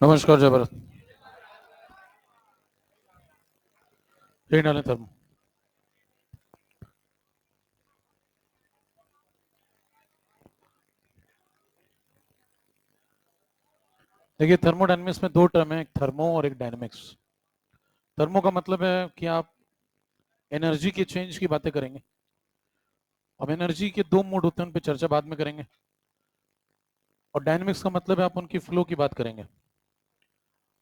नमस्कार जय भारत। डालें थर्मो। देखिए, थर्मोडायनेमिक्स में दो टर्म है, एक थर्मो और एक डायनेमिक्स। थर्मो का मतलब है कि आप एनर्जी के चेंज की बातें करेंगे। अब एनर्जी के दो मोड होते हैं, उन पर चर्चा बाद में करेंगे। और डायनेमिक्स का मतलब है आप उनकी फ्लो की बात करेंगे,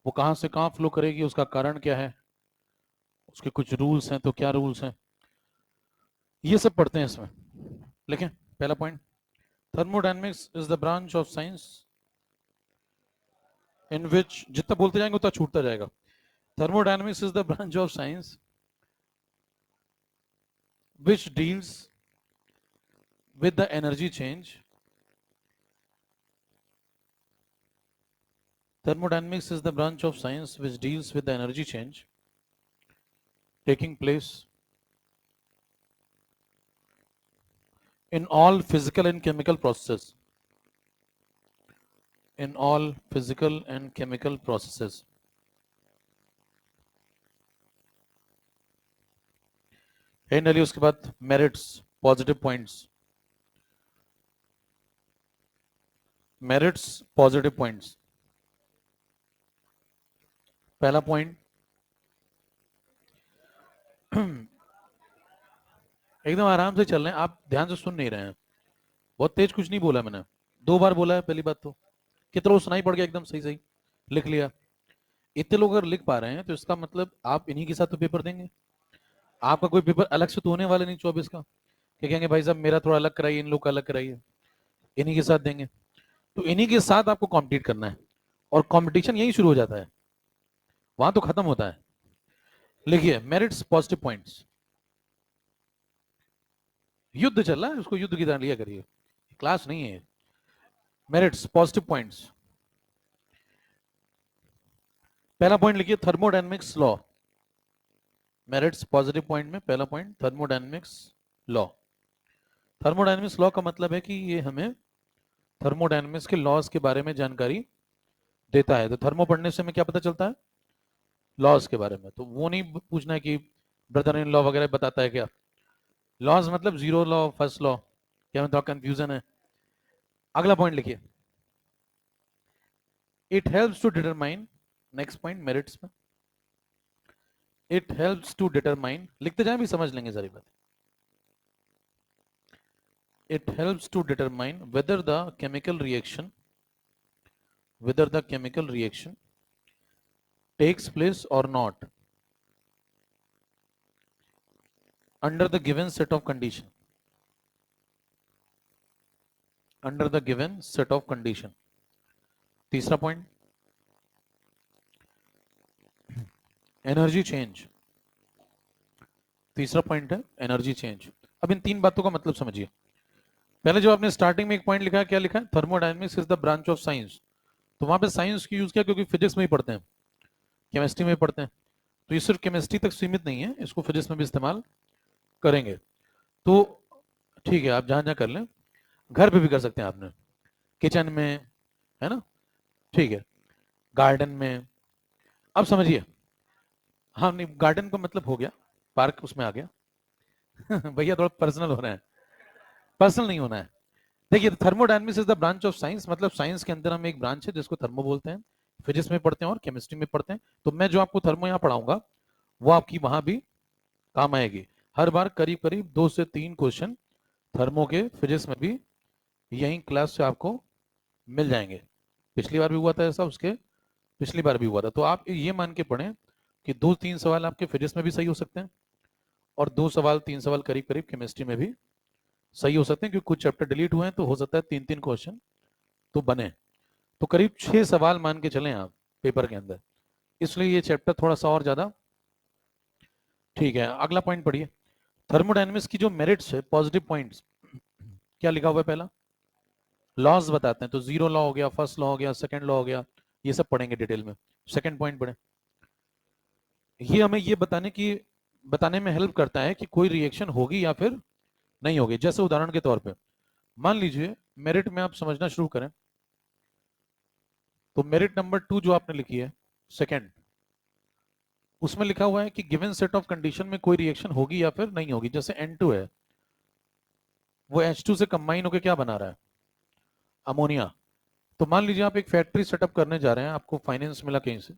वो कहाँ से कहाँ फ्लो करेगी, उसका कारण क्या है, उसके कुछ रूल्स हैं तो क्या रूल्स हैं, ये सब पढ़ते हैं इसमें। लिखें पहला point, thermodynamics is the branch of science in which, जितना बोलते जाएंगे उतना छूटता जाएगा। Thermodynamics is the branch of science which deals with the energy change. Thermodynamics is the branch of science which deals with the energy change taking place in all physical and chemical processes. In all physical and chemical processes. डालिए उसके बाद merits, positive points. Merits, positive points. पहला point, एकदम आराम से चल रहे हैं, आप ध्यान से सुन नहीं रहे हैं। बहुत तेज कुछ नहीं बोला मैंने, 2 बार बोला है। पहली बात तो कितना सुनाई पड़ गया, एकदम सही सही लिख लिया। इतने लोग अगर लिख पा रहे हैं तो इसका मतलब आप इन्हीं के साथ तो पेपर देंगे। आपका कोई पेपर अलग से तो होने वाला नहीं 24 का, कि कहेंगे भाई साहब मेरा थोड़ा अलग कराइए, इन लोग का अलग कराइए, इन्हीं के साथ देंगे। तो इन्हीं के साथ आपको कॉम्पिटिट करना है, और कंपटीशन यही शुरू हो जाता है, वहां तो खत्म होता है। लिखिए मेरिट्स, पॉजिटिव पॉइंट्स। युद्ध चल रहा है, उसको युद्ध की तरह लिया करिए, क्लास नहीं है। Merits, positive points. पहला पॉइंट लिखिए thermodynamics law. Merits positive point में पहला point thermodynamics law. Thermodynamics law का मतलब है कि ये हमें थर्मोडायनेमिक्स के लॉज के बारे में जानकारी देता है। तो थर्मो पढ़ने से हमें क्या पता चलता है, लॉज के बारे में। तो वो नहीं पूछना है कि ब्रदर इन लॉ वगैरह बताता है क्या। लॉज मतलब जीरो लॉ, फर्स्ट लॉ, क्या मतलब कंफ्यूजन है। अगला पॉइंट लिखिए, it helps to determine. Next point merits में, इट हेल्प्स टू डिटरमाइन, लिखते जाए भी समझ लेंगे सारी बात। It helps to determine whether the chemical reaction, whether the chemical reaction takes place or not under the given set of condition, under the given set of condition. तीसरा point, energy change. तीसरा point है energy change. अब इन तीन बातों का मतलब समझिए। पहले जो आपने स्टार्टिंग में एक पॉइंट लिखा है, क्या लिखा है, thermodynamics is the branch of science. तो वहां पे साइंस की यूज किया क्योंकि फिजिक्स में ही पढ़ते हैं, केमिस्ट्री में ही पढ़ते हैं। तो ये सिर्फ केमिस्ट्री तक सीमित नहीं है, इसको फिजिक्स में भी इस्तेमाल करेंगे। तो ठीक है, आप जहां जहां कर लें, घर पे भी कर सकते हैं आपने, किचन में, है ना, ठीक है, गार्डन में। अब समझिए, हाँ नहीं, गार्डन का मतलब हो गया पार्क, उसमें आ गया। भैया थोड़ा पर्सनल हो रहा है, पर्सनल नहीं होना है। देखिए, thermodynamics is the branch of science, मतलब साइंस के अंदर हम एक ब्रांच है जिसको थर्मो बोलते हैं। फिजिक्स में पढ़ते हैं और केमिस्ट्री में पढ़ते हैं। तो मैं जो आपको थर्मो यहाँ पढ़ाऊंगा वो आपकी वहां भी काम आएगी। हर बार करीब करीब 2 से 3 क्वेश्चन थर्मो के फिजिक्स में भी यही क्लास से आपको मिल जाएंगे। पिछली बार भी हुआ था ऐसा, उसके पिछली बार भी हुआ था। तो आप ये मान के पढ़ें कि 2-3 सवाल आपके फिजिक्स में भी सही हो सकते हैं, और 2 सवाल 3 सवाल करीब करीब केमिस्ट्री में भी सही हो सकते हैं, क्योंकि कुछ चैप्टर डिलीट हुए हैं तो हो सकता है 3-3 क्वेश्चन तो बने। तो करीब 6 सवाल मान के चलें आप पेपर के अंदर, इसलिए ये चैप्टर थोड़ा सा और ज्यादा ठीक है। अगला पॉइंट पढ़िए, थर्मोडायनेमिक्स की जो मेरिट्स है, पॉजिटिव पॉइंट्स, क्या लिखा हुआ है, पहला लॉज बताते हैं। तो जीरो लॉ हो गया, फर्स्ट लॉ हो गया, सेकंड लॉ हो गया, ये सब पढ़ेंगे डिटेल में। सेकंड पॉइंट पढ़े, ये हमें ये बताने में हेल्प करता है कि कोई रिएक्शन होगी या फिर नहीं होगी। जैसे उदाहरण के तौर पे मान लीजिए, मेरिट में आप समझना शुरू करें, तो मेरिट नंबर 2 जो आपने लिखी है सेकंड, उसमें लिखा हुआ है कि गिवन सेट ऑफ कंडीशन में कोई रिएक्शन होगी या फिर नहीं होगी। जैसे N2 है, वो H2 से कंबाइन होकर क्या बना रहा है, अमोनिया। तो मान लीजिए आप एक फैक्ट्री सेटअप करने जा रहे हैं, आपको फाइनेंस मिला कहीं से,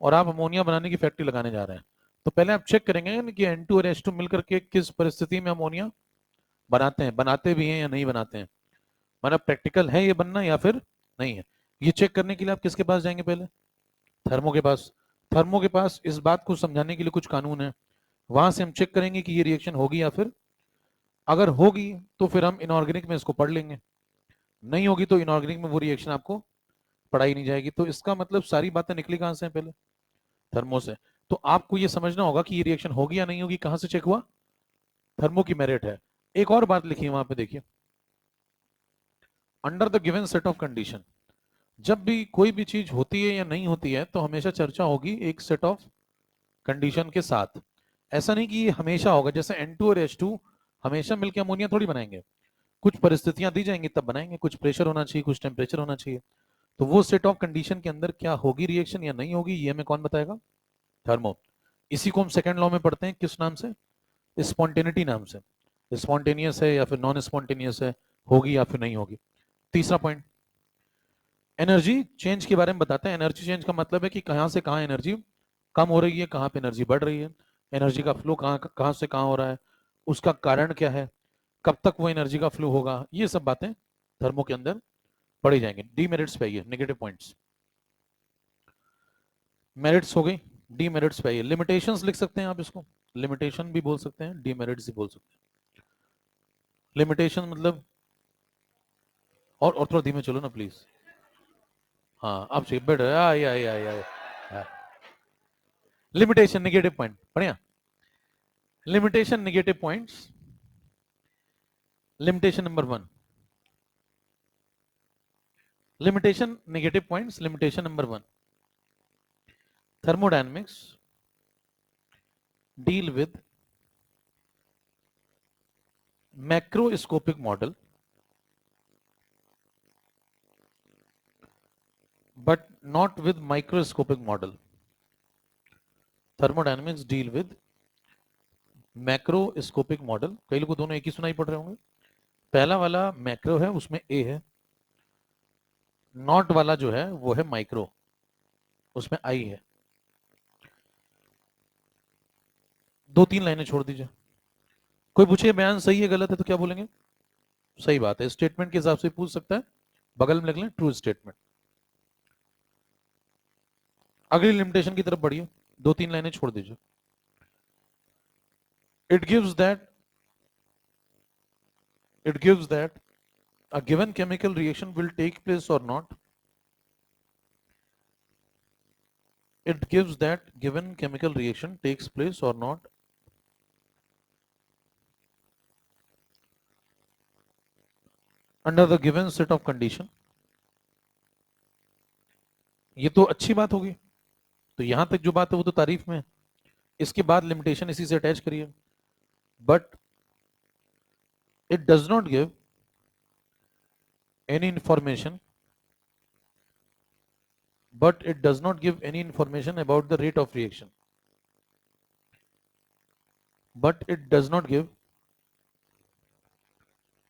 और आप अमोनिया बनाने की फैक्ट्री लगाने जा रहे हैं। तो पहले आप चेक करेंगे ना कि N2 और H2 मिलकर के किस परिस्थिति में अमोनिया बनाते हैं, बनाते भी हैं या नहीं बनाते हैं, मतलब प्रैक्टिकल है ये बनना या फिर नहीं है। ये चेक करने के लिए आप किसके पास जाएंगे, पहले थर्मो के पास। थर्मो के पास इस बात को समझाने के लिए कुछ कानून है, वहां से हम चेक करेंगे कि ये रिएक्शन होगी या फिर, अगर होगी तो फिर हम इनऑर्गेनिक में इसको पढ़ लेंगे, नहीं होगी तो इनऑर्गेनिक में वो रिएक्शन आपको पढ़ाई नहीं जाएगी। तो इसका मतलब सारी बातें निकली कहां से, पहले थर्मो से। तो आपको ये समझना होगा कि ये रिएक्शन होगी या नहीं होगी, कहां से चेक हुआ, थर्मो की मेरिट है। एक और बात लिखी है वहां पे, देखिए, under the given set of condition, जब भी कोई भी चीज होती है या नहीं होती है तो हमेशा चर्चा होगी एक सेट ऑफ कंडीशन के साथ। ऐसा नहीं कि ये हमेशा होगा, जैसे N2 और H2 हमेशा मिलकर अमोनिया थोड़ी बनाएंगे, कुछ परिस्थितियां दी जाएंगी तब बनाएंगे, कुछ प्रेशर होना चाहिए, कुछ टेम्परेचर होना चाहिए। तो वो सेट ऑफ कंडीशन के अंदर क्या होगी रिएक्शन या नहीं होगी, ये हमें कौन बताएगा, थर्मो। इसी को हम सेकंड लॉ में पढ़ते हैं, किस नाम से, स्पॉन्टेनिटी नाम से। स्पॉन्टेनियस है या फिर नॉन स्पॉन्टेनियस है, होगी या फिर नहीं होगी। तीसरा पॉइंट, एनर्जी चेंज के बारे में बताते हैं। एनर्जी चेंज का मतलब है कि कहां से कहां एनर्जी कम हो रही है, कहां पे एनर्जी बढ़ रही है, एनर्जी का फ्लो कहां कहां से कहां हो रहा है, उसका कारण क्या है, कब तक वो एनर्जी का फ्लो होगा, ये सब बातें थर्मो के अंदर पढ़ी जाएंगे। डीमेरिट्स पे आइए, नेगेटिव पॉइंट्स। मेरिट्स हो गई, डीमेरिट्स पे आइए। लिमिटेशंस लिख सकते हैं आप इसको, लिमिटेशन भी बोल सकते हैं, डीमेरिट्स भी बोल सकते हैं। लिमिटेशन मतलब, और थोड़ा धीमे चलो ना प्लीज। हाँ आप चाहिए बेटर, आई आई आई आई। लिमिटेशन नेगेटिव पॉइंट, बढ़िया। Limitation negative points, limitation number 1, limitation negative points, limitation number 1, thermodynamics deal with macroscopic model but not with microscopic model. Thermodynamics deal with macroscopic model, कई लोगों को दोनों एक ही सुनाई पड़ रहे होंगे। पहला वाला मैक्रो है, उसमें ए है, नॉट वाला जो है वो है माइक्रो, उसमें आई है। दो तीन लाइनें छोड़ दीजिए। कोई पूछे बयान सही है गलत है तो क्या बोलेंगे, सही बात है, स्टेटमेंट के हिसाब से पूछ सकता है, बगल में लिख लें ट्रू स्टेटमेंट। अगली लिमिटेशन की तरफ बढ़िए, दो तीन लाइनें छोड़ दीजिए। It gives that, it gives that a given chemical reaction will take place or not. It gives that given chemical reaction takes place or not under the given set of condition. ये तो अच्छी बात होगी, तो यहां तक जो बात है वो तो तारीफ में है। इसके बाद लिमिटेशन इसी से अटैच करिए, but it does not give any information, but it does not give any information about the rate of reaction, but it does not give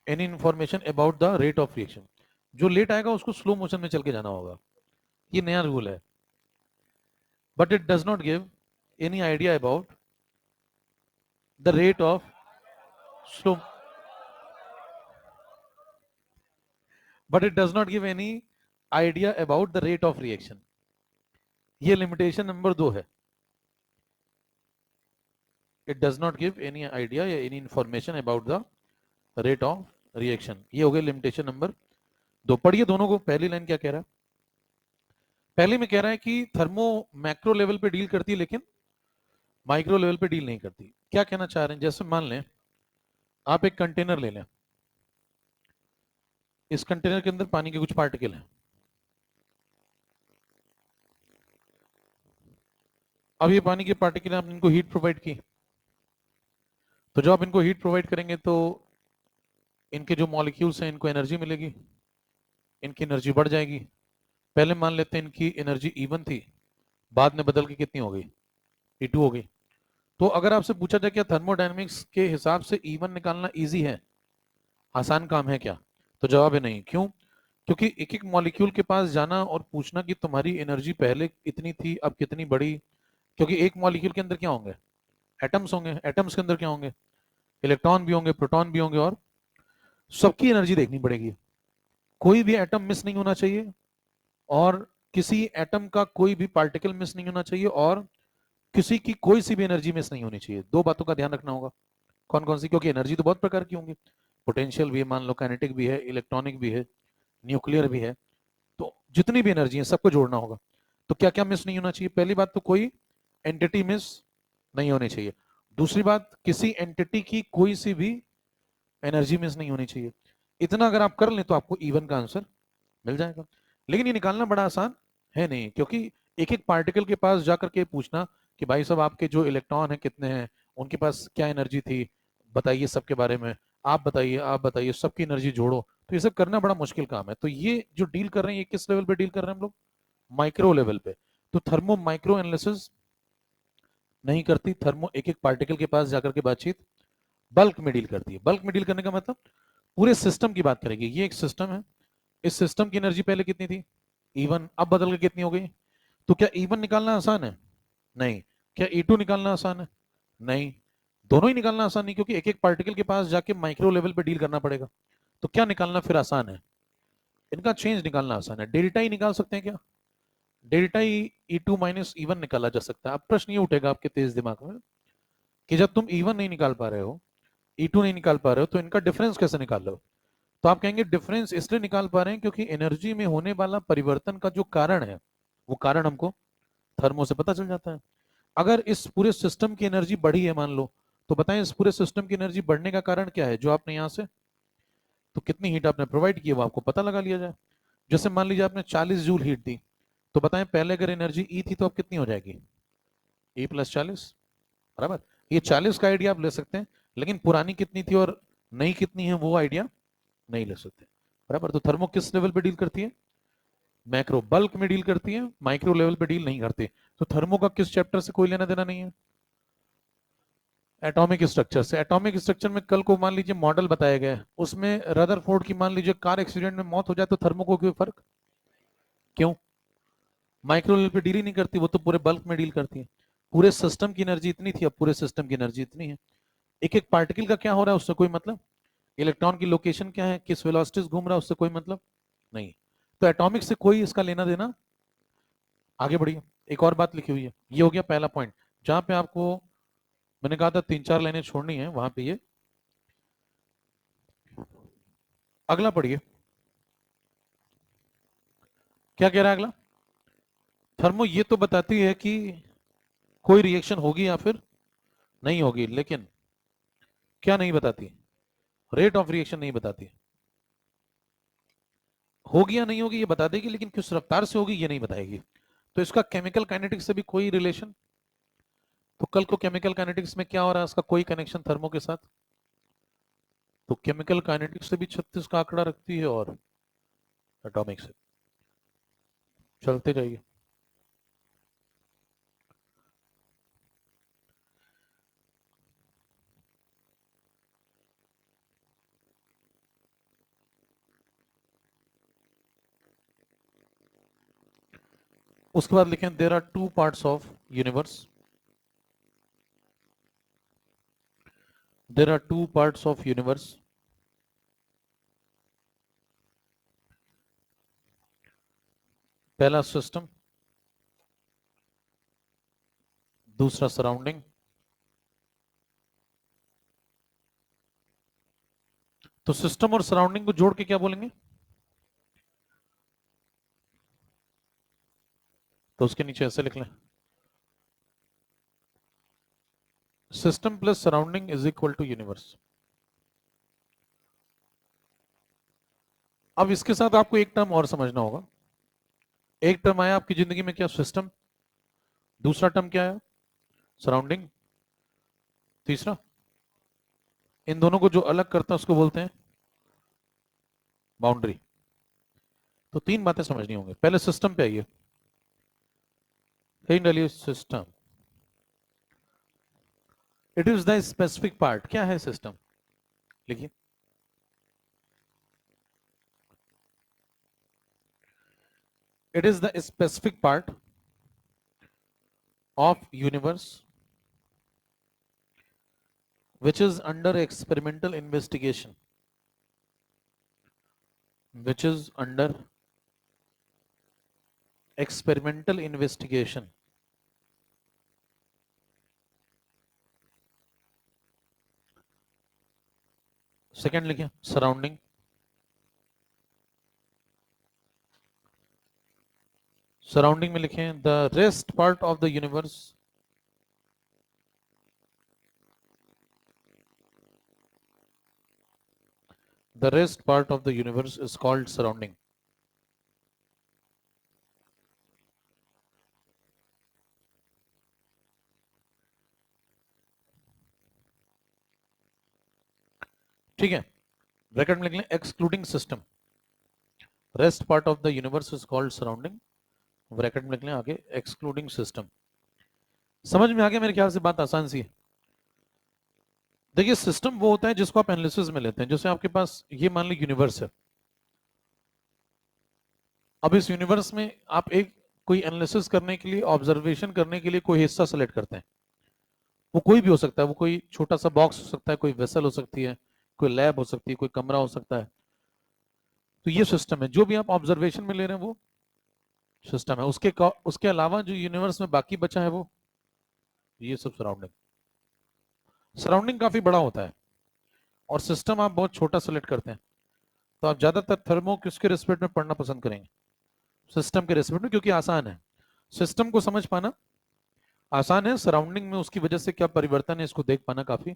any information about the rate of reaction. जो late आएगा उसको slow motion में चल के जाना होगा, ये नया रूल है। But it does not give any idea about the rate of slow, but it does not give any idea about the rate of reaction. ये लिमिटेशन नंबर 2 है। It does not give any idea या any information about the rate of reaction. ये हो गई limitation number 2। पढ़िए दोनों को, पहली लाइन क्या कह रहा है। पहले में कह रहा है कि थर्मो मैक्रो लेवल पे डील करती है लेकिन माइक्रो लेवल पे डील नहीं करती। क्या कहना चाह रहे हैं, जैसे मान लें आप एक कंटेनर ले लें, इस कंटेनर के अंदर पानी के कुछ पार्टिकल हैं। अब ये पानी के पार्टिकल आपने इनको हीट प्रोवाइड की, तो जब आप इनको हीट प्रोवाइड करेंगे तो इनके जो मॉलिक्यूल्स हैं इनको एनर्जी मिलेगी, इनकी एनर्जी बढ़ जाएगी, पहले मान लेते हैं इनकी एनर्जी E1 थी, बाद में बदल के कितनी हो गई, E2 हो गई। तो अगर आपसे पूछा जाए क्या थर्मोडायनेमिक्स के हिसाब से E1 निकालना इजी है, आसान काम है क्या, तो जवाब है नहीं। क्यों? क्योंकि एक एक मॉलिक्यूल के पास जाना और पूछना कि तुम्हारी एनर्जी पहले इतनी थी अब कितनी बढ़ी, क्योंकि एक मॉलिक्यूल के अंदर क्या होंगे, एटम्स होंगे, एटम्स के अंदर क्या होंगे, इलेक्ट्रॉन भी होंगे, प्रोटॉन भी होंगे, और सबकी एनर्जी देखनी पड़ेगी। कोई भी एटम मिस नहीं होना चाहिए, और किसी एटम का कोई भी पार्टिकल मिस नहीं होना चाहिए, और किसी की कोई सी भी एनर्जी मिस नहीं होनी चाहिए। दो बातों का ध्यान रखना होगा। कौन कौन सी? क्योंकि एनर्जी तो बहुत प्रकार की होंगी, पोटेंशियल भी है, मान लो काइनेटिक भी है, इलेक्ट्रॉनिक भी है, न्यूक्लियर भी है। तो जितनी भी एनर्जी है सबको जोड़ना होगा। तो क्या क्या मिस नहीं होना चाहिए? पहली बात तो कोई एंटिटी मिस नहीं होनी चाहिए। दूसरी बात, किसी एंटिटी की कोई सी भी एनर्जी मिस नहीं होनी चाहिए। इतना अगर आप कर लें तो आपको E1 का आंसर मिल जाएगा। लेकिन ये निकालना बड़ा आसान है नहीं, क्योंकि एक एक पार्टिकल के पास जाकर के पूछना कि भाई साहब आपके जो इलेक्ट्रॉन है कितने हैं, उनके पास क्या एनर्जी थी, बताइए सबके बारे में, आप बताइए सबकी एनर्जी जोड़ो, तो ये सब करना बड़ा मुश्किल काम है। तो ये जो डील कर रहे हैं, ये किस लेवल पे डील कर रहे हैं हम लोग? माइक्रो लेवल पे। तो थर्मो माइक्रो एनालिसिस नहीं करती थर्मो, एक एक पार्टिकल के पास जाकर के बातचीत बल्क में डील करती है। बल्क में डील करने का मतलब पूरे सिस्टम की बात करेगी। ये एक सिस्टम है, इस सिस्टम की एनर्जी पहले कितनी थी, E1, अब बदल के कितनी हो गई। तो क्या E1 निकालना आसान है? नहीं। क्या E2 निकालना आसान है? नहीं। दोनों ही निकालना आसान नहीं, क्योंकि एक एक पार्टिकल के पास जाके माइक्रो लेवल पे डील करना पड़ेगा। तो क्या निकालना फिर आसान है? इनका चेंज निकालना आसान है। डेल्टा ही निकाल सकते हैं क्या? डेल्टा ही E2 माइनस E1 निकाला जा सकता है। अब प्रश्न ये उठेगा आपके तेज दिमाग में कि जब तुम E1 नहीं निकाल पा रहे हो, E2 नहीं निकाल पा रहे हो, तो इनका डिफरेंस कैसे निकाल लो? तो आप कहेंगे डिफरेंस इसलिए निकाल पा रहे हैं क्योंकि एनर्जी में होने वाला परिवर्तन का जो कारण है, वो कारण हमको थर्मो से पता चल जाता है। अगर इस पूरे सिस्टम की एनर्जी बढ़ी है मान लो, तो बताएं इस पूरे सिस्टम की एनर्जी बढ़ने का कारण क्या है, जो आपने यहाँ से, तो कितनी हीट आपने प्रोवाइड की है वो आपको पता लगा लिया जाए। जैसे मान लीजिए आपने 40 जूल हीट दी, तो बताएं पहले अगर एनर्जी ई थी तो अब कितनी हो जाएगी, E+40, बराबर। ये 40 का आइडिया आप ले सकते हैं, लेकिन पुरानी कितनी थी और नई कितनी है वो आइडिया नहीं ले सकते, बराबर। तो थर्मो किस लेवल पे डील करती है? मैक्रो बल्क में डील करती है, माइक्रो लेवल पे डील नहीं करती। तो थर्मो का किस चैप्टर से कोई लेना देना नहीं है? एटॉमिक स्ट्रक्चर से। एटॉमिक स्ट्रक्चर में कल को मान लीजिए मॉडल बताया गया है, उसमें रदरफोर्ड की मान लीजिए कार एक्सीडेंट में मौत हो जाए, तो थर्मो को कोई फर्क? क्यों? माइक्रो लेवल पे डील ही नहीं करती, वो तो पूरे बल्क में डील करती है। पूरे सिस्टम की एनर्जी इतनी थी, अब पूरे सिस्टम की एनर्जी इतनी है। एक एक पार्टिकल का क्या हो रहा है उससे कोई मतलब, इलेक्ट्रॉन की लोकेशन क्या है, किस वेलोसिटी से घूम रहा है, उससे कोई मतलब नहीं। तो एटॉमिक से कोई इसका लेना देना। आगे बढ़िए, एक और बात लिखी हुई है, ये हो गया पहला पॉइंट, जहां पे आपको मैंने कहा था 3-4 लाइनें छोड़नी है, वहां पे ये। अगला पढ़िए, क्या कह रहा है अगला? थर्मो ये तो बताती है कि कोई रिएक्शन होगी या फिर नहीं होगी, लेकिन क्या नहीं बताती? रेट ऑफ रिएक्शन नहीं बताती। होगी या नहीं होगी ये बता देगी, लेकिन किस रफ्तार से होगी ये नहीं बताएगी। तो इसका केमिकल काइनेटिक्स से भी कोई रिलेशन? तो कल को केमिकल काइनेटिक्स में क्या हो रहा है, इसका कोई कनेक्शन थर्मो के साथ? तो केमिकल काइनेटिक्स से भी 36 का आंकड़ा रखती है, और एटॉमिक से। चलते जाइए। उसके बाद लिखें there are two parts of universe, there are two parts of universe. पहला सिस्टम, दूसरा सराउंडिंग। तो सिस्टम और सराउंडिंग को जोड़ के क्या बोलेंगे? तो उसके नीचे ऐसे लिख लें, system plus surrounding is equal to universe. अब इसके साथ आपको एक टर्म और समझना होगा। एक टर्म आया आपकी जिंदगी में क्या, सिस्टम। दूसरा टर्म क्या है, सराउंडिंग। तीसरा, इन दोनों को जो अलग करता है उसको बोलते हैं बाउंड्री। तो तीन बातें समझनी होंगी। पहले सिस्टम पे आइए, डालिए system. It is the specific part. क्या है सिस्टम? लिखिए, it is the specific part of universe which is under experimental investigation, which is under experimental investigation. Second लिखिए सराउंडिंग, सराउंडिंग में लिखें the rest part of the universe, the rest part of the universe is called surrounding. ठीक है, bracket में लिख लें excluding system, rest part of the universe is called surrounding, bracket में लिख लें आगे एक्सक्लूडिंग सिस्टम। समझ में आ गया? मेरे ख्याल से बात आसान सी है। देखिए, सिस्टम वो होता है जिसको आप एनालिसिस में लेते हैं। जैसे आपके पास ये मान लो यूनिवर्स है, अब इस यूनिवर्स में आप एक कोई एनालिसिस करने के लिए, ऑब्जर्वेशन करने के लिए कोई हिस्सा सेलेक्ट करते हैं। वो कोई भी हो सकता है, वो कोई छोटा सा बॉक्स हो सकता है, कोई वेसल हो सकती है, कोई लैब हो सकती है, कोई कमरा हो सकता है। तो ये सिस्टम है। जो भी आप ऑब्जर्वेशन में ले रहे हैं वो सिस्टम है। उसके अलावा जो यूनिवर्स में बाकी बचा है वो ये सब सराउंडिंग। सराउंडिंग काफी बड़ा होता है और सिस्टम आप बहुत छोटा सेलेक्ट करते हैं। तो आप ज्यादातर थर्मो किसके रिस्पेक्ट में पढ़ना पसंद करेंगे? सिस्टम के रिस्पेक्ट में, क्योंकि आसान है। सिस्टम को समझ पाना आसान है, सराउंडिंग में उसकी वजह से क्या परिवर्तन है इसको देख पाना काफी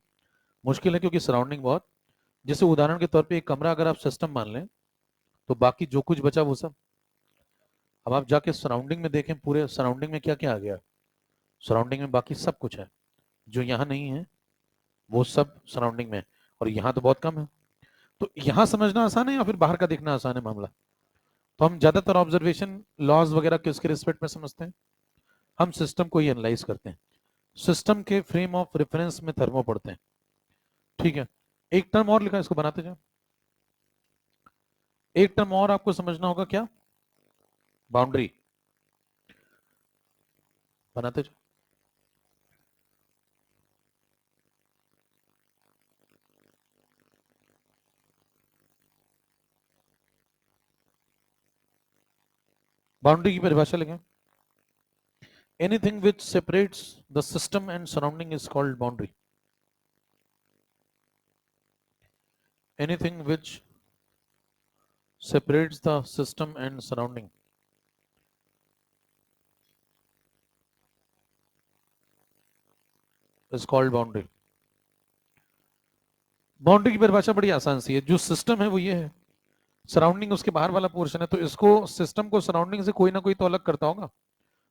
मुश्किल है, क्योंकि सराउंडिंग बहुत, जैसे उदाहरण के तौर पे एक कमरा अगर आप सिस्टम मान लें तो बाकी जो कुछ बचा वो सब। अब आप जाके सराउंडिंग में देखें, पूरे सराउंडिंग में क्या क्या आ गया। सराउंडिंग में बाकी सब कुछ है, जो यहाँ नहीं है वो सब सराउंडिंग में है, और यहाँ तो बहुत कम है। तो यहाँ समझना आसान है या फिर बाहर का देखना आसान है मामला? तो हम ज्यादातर ऑब्जर्वेशन लॉज वगैरह किसके रिस्पेक्ट में समझते हैं? हम सिस्टम को ही एनालाइज करते हैं, सिस्टम के फ्रेम ऑफ रेफरेंस में थर्मो पढ़ते हैं। ठीक है, एक टर्म और लिखा है, इसको बनाते जाओ। एक टर्म और आपको समझना होगा, क्या? बाउंड्री। बनाते जाओ। बाउंड्री की परिभाषा लिखें, anything which separates the system and surrounding is called boundary. Anything which separates the system and surrounding is called boundary। Boundary की परिभाषा बड़ी आसान सी है। जो सिस्टम है वो ये है, सराउंडिंग उसके बाहर वाला पोर्शन है। तो इसको, सिस्टम को सराउंडिंग से कोई ना कोई तो अलग करता होगा,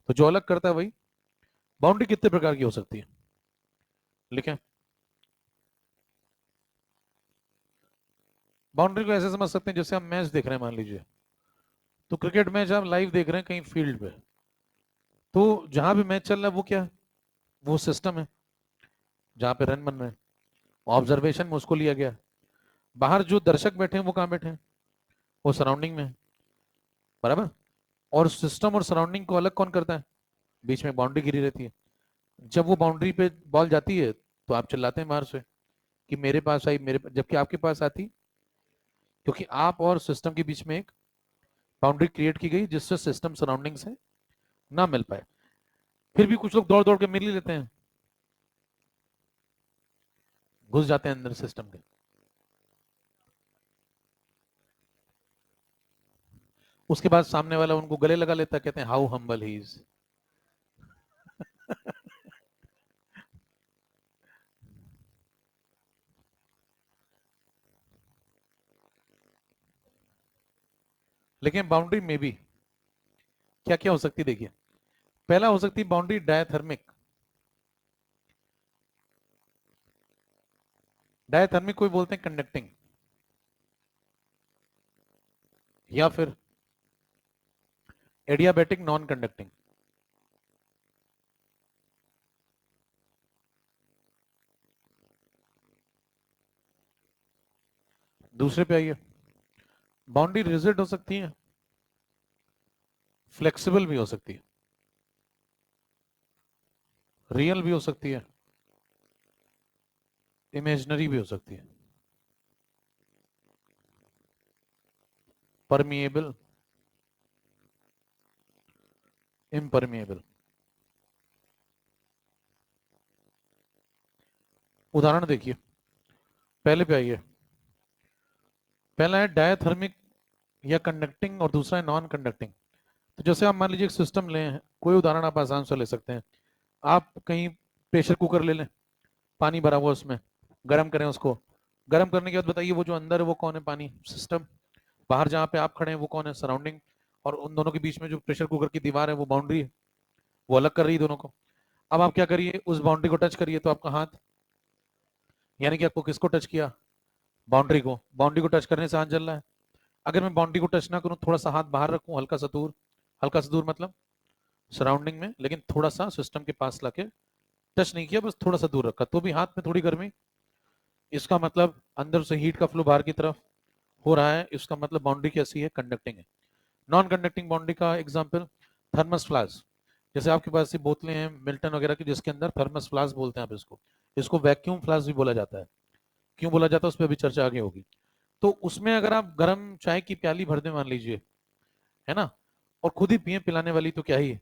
तो जो अलग करता है वही बाउंड्री। कितने प्रकार की हो सकती है लिखें? बाउंड्री को ऐसे समझ सकते हैं, जैसे हम मैच देख रहे हैं मान लीजिए, तो क्रिकेट मैच आप लाइव देख रहे हैं कहीं फील्ड पे, तो जहां भी मैच चल रहा है वो क्या है? वो सिस्टम है, जहां पे रन बन रहे हैं, ऑब्जर्वेशन में उसको लिया गया। बाहर जो दर्शक बैठे हैं वो कहाँ बैठे हैं? वो सराउंडिंग में है, बराबर। और सिस्टम और सराउंडिंग को अलग कौन करता है? बीच में बाउंड्री गिरी रहती है। जब वो बाउंड्री पे बॉल जाती है तो आप चिल्लाते हैं बाहर से कि मेरे पास आई, जबकि आपके पास आती, क्योंकि आप और सिस्टम के बीच में एक बाउंड्री क्रिएट की गई जिससे सिस्टम सराउंडिंग से ना मिल पाए। फिर भी कुछ लोग दौड़ दौड़ के मिल ही लेते हैं, घुस जाते हैं अंदर सिस्टम के। उसके बाद सामने वाला उनको गले लगा लेता है, कहते हैं हाउ हम्बल ही इज। लेकिन बाउंड्री में भी क्या क्या हो सकती है देखिए। पहला हो सकती है बाउंड्री डायथर्मिक। डायथर्मिक कोई बोलते हैं कंडक्टिंग, या फिर एडियाबैटिक नॉन कंडक्टिंग। दूसरे पे आइए, बाउंड्री रिजिड हो सकती है, फ्लेक्सिबल भी हो सकती है, रियल भी हो सकती है, इमेजिनरी भी हो सकती है, परमिएबल, इम्परमिएबल। उदाहरण देखिए, पहले पे आइए, पहला है डायथर्मिक या कंडक्टिंग और दूसरा है नॉन कंडक्टिंग। तो जैसे आप मान लीजिए एक सिस्टम लें, कोई उदाहरण आप आसान से ले सकते हैं। आप कहीं प्रेशर कुकर ले लें, पानी भरा हुआ उसमें, गर्म करें उसको, गर्म करने के बाद बताइए वो जो अंदर है वो कौन है, पानी सिस्टम, बाहर जहाँ पे आप खड़े हैं वो कौन है, सराउंडिंग, और उन दोनों के बीच में जो प्रेशर कुकर की दीवार है वो बाउंड्री है, वो अलग कर रही है दोनों को। अब आप क्या करिए, उस बाउंड्री को टच करिए तो आपका हाथ, यानी कि आपको किसको टच किया, बाउंड्री को, बाउंड्री को टच करने से हाथ जल रहा है। अगर मैं बाउंड्री को टच ना करूं, थोड़ा सा हाथ बाहर रखूं, हल्का सा दूर, हल्का सा दूर मतलब सराउंडिंग में, लेकिन थोड़ा सा सिस्टम के पास लाके टच नहीं किया, बस थोड़ा सा दूर रखा, तो भी हाथ में थोड़ी गर्मी, इसका मतलब अंदर से हीट का फ्लो बाहर की तरफ हो रहा है, इसका मतलब बाउंड्री कैसी है, कंडक्टिंग है। नॉन कंडक्टिंग बाउंड्री का एग्जांपल, थर्मस फ्लास्क। जैसे आपके पास ये बोतलें हैं मिल्टन वगैरह की, जिसके अंदर थर्मस फ्लास्क बोलते हैं आप इसको, इसको वैक्यूम फ्लास्क भी बोला जाता है। क्यों बोला जाता है उस पर भी चर्चा आगे होगी। तो उसमें अगर आप गर्म चाय की प्याली भर दें मान लीजिए, है ना, और खुद ही पिए, पिलाने वाली तो क्या ही है,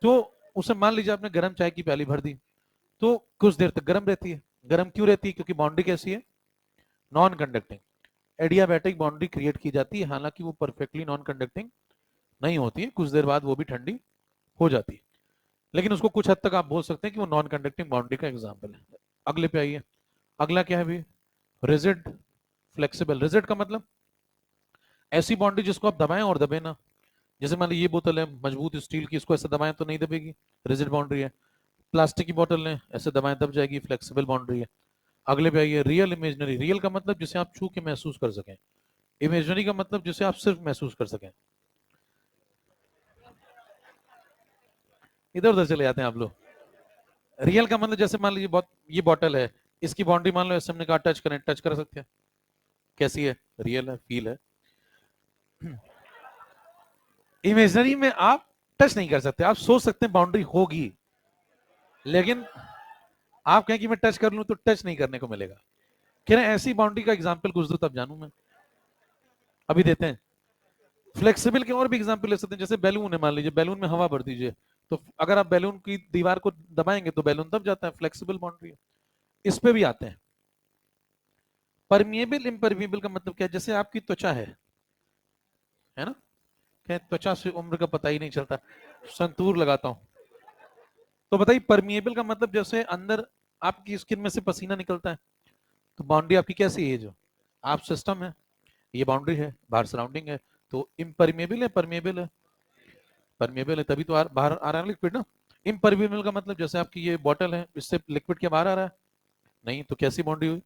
तो उसे मान लीजिए आपने गर्म चाय की प्याली भर दी, तो कुछ देर तक गर्म रहती है। गर्म क्यों रहती है, क्योंकि बाउंड्री कैसी है, non conducting. Adiabatic boundary create की जाती है, हालांकि वो परफेक्टली नॉन कंडक्टिंग नहीं होती है, कुछ देर बाद वो भी ठंडी हो जाती है, लेकिन उसको कुछ हद तक आप बोल सकते हैं कि वो नॉन कंडक्टिंग बाउंड्री का एग्जाम्पल है। अगले पे आइए, अगला क्या है भी, रिजिड फ्लेक्सिबल। रिजिड का मतलब ऐसी बाउंड्री जिसको आप दबाएं और दबे ना, जैसे मान लीजिए ये बोतल है मजबूत स्टील की, इसको ऐसे दबाएं तो नहीं दबेगी, रिजिड बाउंड्री है। प्लास्टिक की बोतल लें, ऐसे दबाएं दब जाएगी, फ्लेक्सिबल बाउंड्री है। अगले पे आइए, रियल इमेजनरी। रियल का मतलब जिसे आप छू के महसूस कर सकें, इमेजनरी का मतलब जिसे आप सिर्फ महसूस कर सकें। इधर उधर चले जाते हैं आप लोग। रियल का मतलब जैसे मान लीजिए बहुत, ये बॉटल है, इसकी बाउंड्री मान लो ऐसे हमने कहा टच करें, टच कर सकते हैं, कैसी है, रियल है, फील है। इमेजनरी में आप टच नहीं कर सकते, आप सोच सकते हैं बाउंड्री होगी, लेकिन आप कहें कि मैं टच कर लूं तो टच नहीं करने को मिलेगा। कह रहे हैं ऐसी बाउंड्री का एग्जाम्पल कुछ दो तब जानू मैं, अभी देते हैं। फ्लेक्सिबल के और भी एग्जाम्पल ले सकते हैं, जैसे बैलून है, मान लीजिए बैलून में हवा भर दीजिए, तो अगर आप बैलून की दीवार को दबाएंगे तो बैलून दब जाता है, फ्लेक्सिबल बाउंड्री है। इस पे भी आते हैं। परमिएबल इम्परमिएबल का मतलब क्या है, जैसे आपकी त्वचा है ना, क्या त्वचा से उम्र का पता ही नहीं चलता, संतूर लगाता हूं, तो बताइए परमिएबल का मतलब जैसे अंदर आपकी स्किन में से पसीना निकलता है, तो बाउंड्री आपकी कैसी है, जो आप सिस्टम है, ये बाउंड्री है, बाहर सराउंडिंग है, तो इम्परमिएबल है, परमिएबल है, परमिएबल है तभी तो बाहर आ रहा है लिक्विड ना। इम्परमिएबल का मतलब जैसे आपकी ये बॉटल है, इससे लिक्विड क्या बाहर आ रहा है, नहीं, तो कैसी बाउंड्री हुई।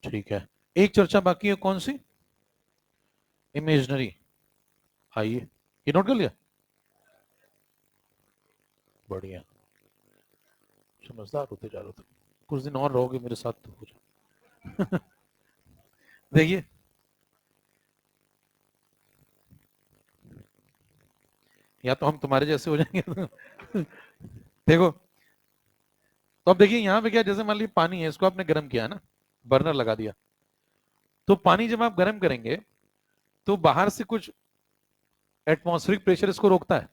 ठीक है, एक चर्चा बाकी है, कौन सी, इमेजनरी। आइए, ये नोट कर लिया, बढ़िया, समझदार होते जा रहे हो, कुछ दिन और रहोगे मेरे साथ तो हो जाए। देखिए, या तो हम तुम्हारे जैसे हो जाएंगे तो देखो, तो अब देखिए यहाँ पे क्या, जैसे मान लीजिए पानी है, इसको आपने गर्म किया ना, बर्नर लगा दिया, तो पानी जब आप गर्म करेंगे तो बाहर से कुछ एटमॉस्फेरिक प्रेशर इसको रोकता है।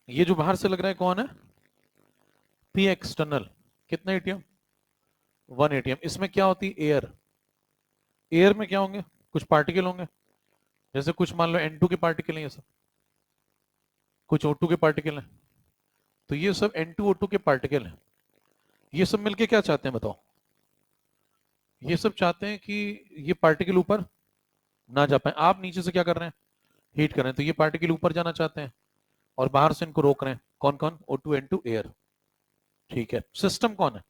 ये जो बाहर से लग रहा है कौन है, पी एक्सटर्नल, कितना एटीएम, 1 एटीएम। इसमें क्या होती है, एयर, एयर में क्या होंगे, कुछ पार्टिकल होंगे, जैसे कुछ मान लो N2 के पार्टिकल हैं, ये सब कुछ O2 के पार्टिकल हैं, तो ये सब N2O2 के पार्टिकल हैं। ये सब मिलके क्या चाहते हैं बताओ, ये सब चाहते हैं कि ये पार्टिकल ऊपर ना जा पाए, आप नीचे से क्या कर रहे हैं, हीट कर रहे हैं, तो ये पार्टिकल ऊपर जाना चाहते हैं, और बाहर से इनको रोक रहे हैं, कौन कौन, O2 N2 एयर। ठीक है, सिस्टम कौन है,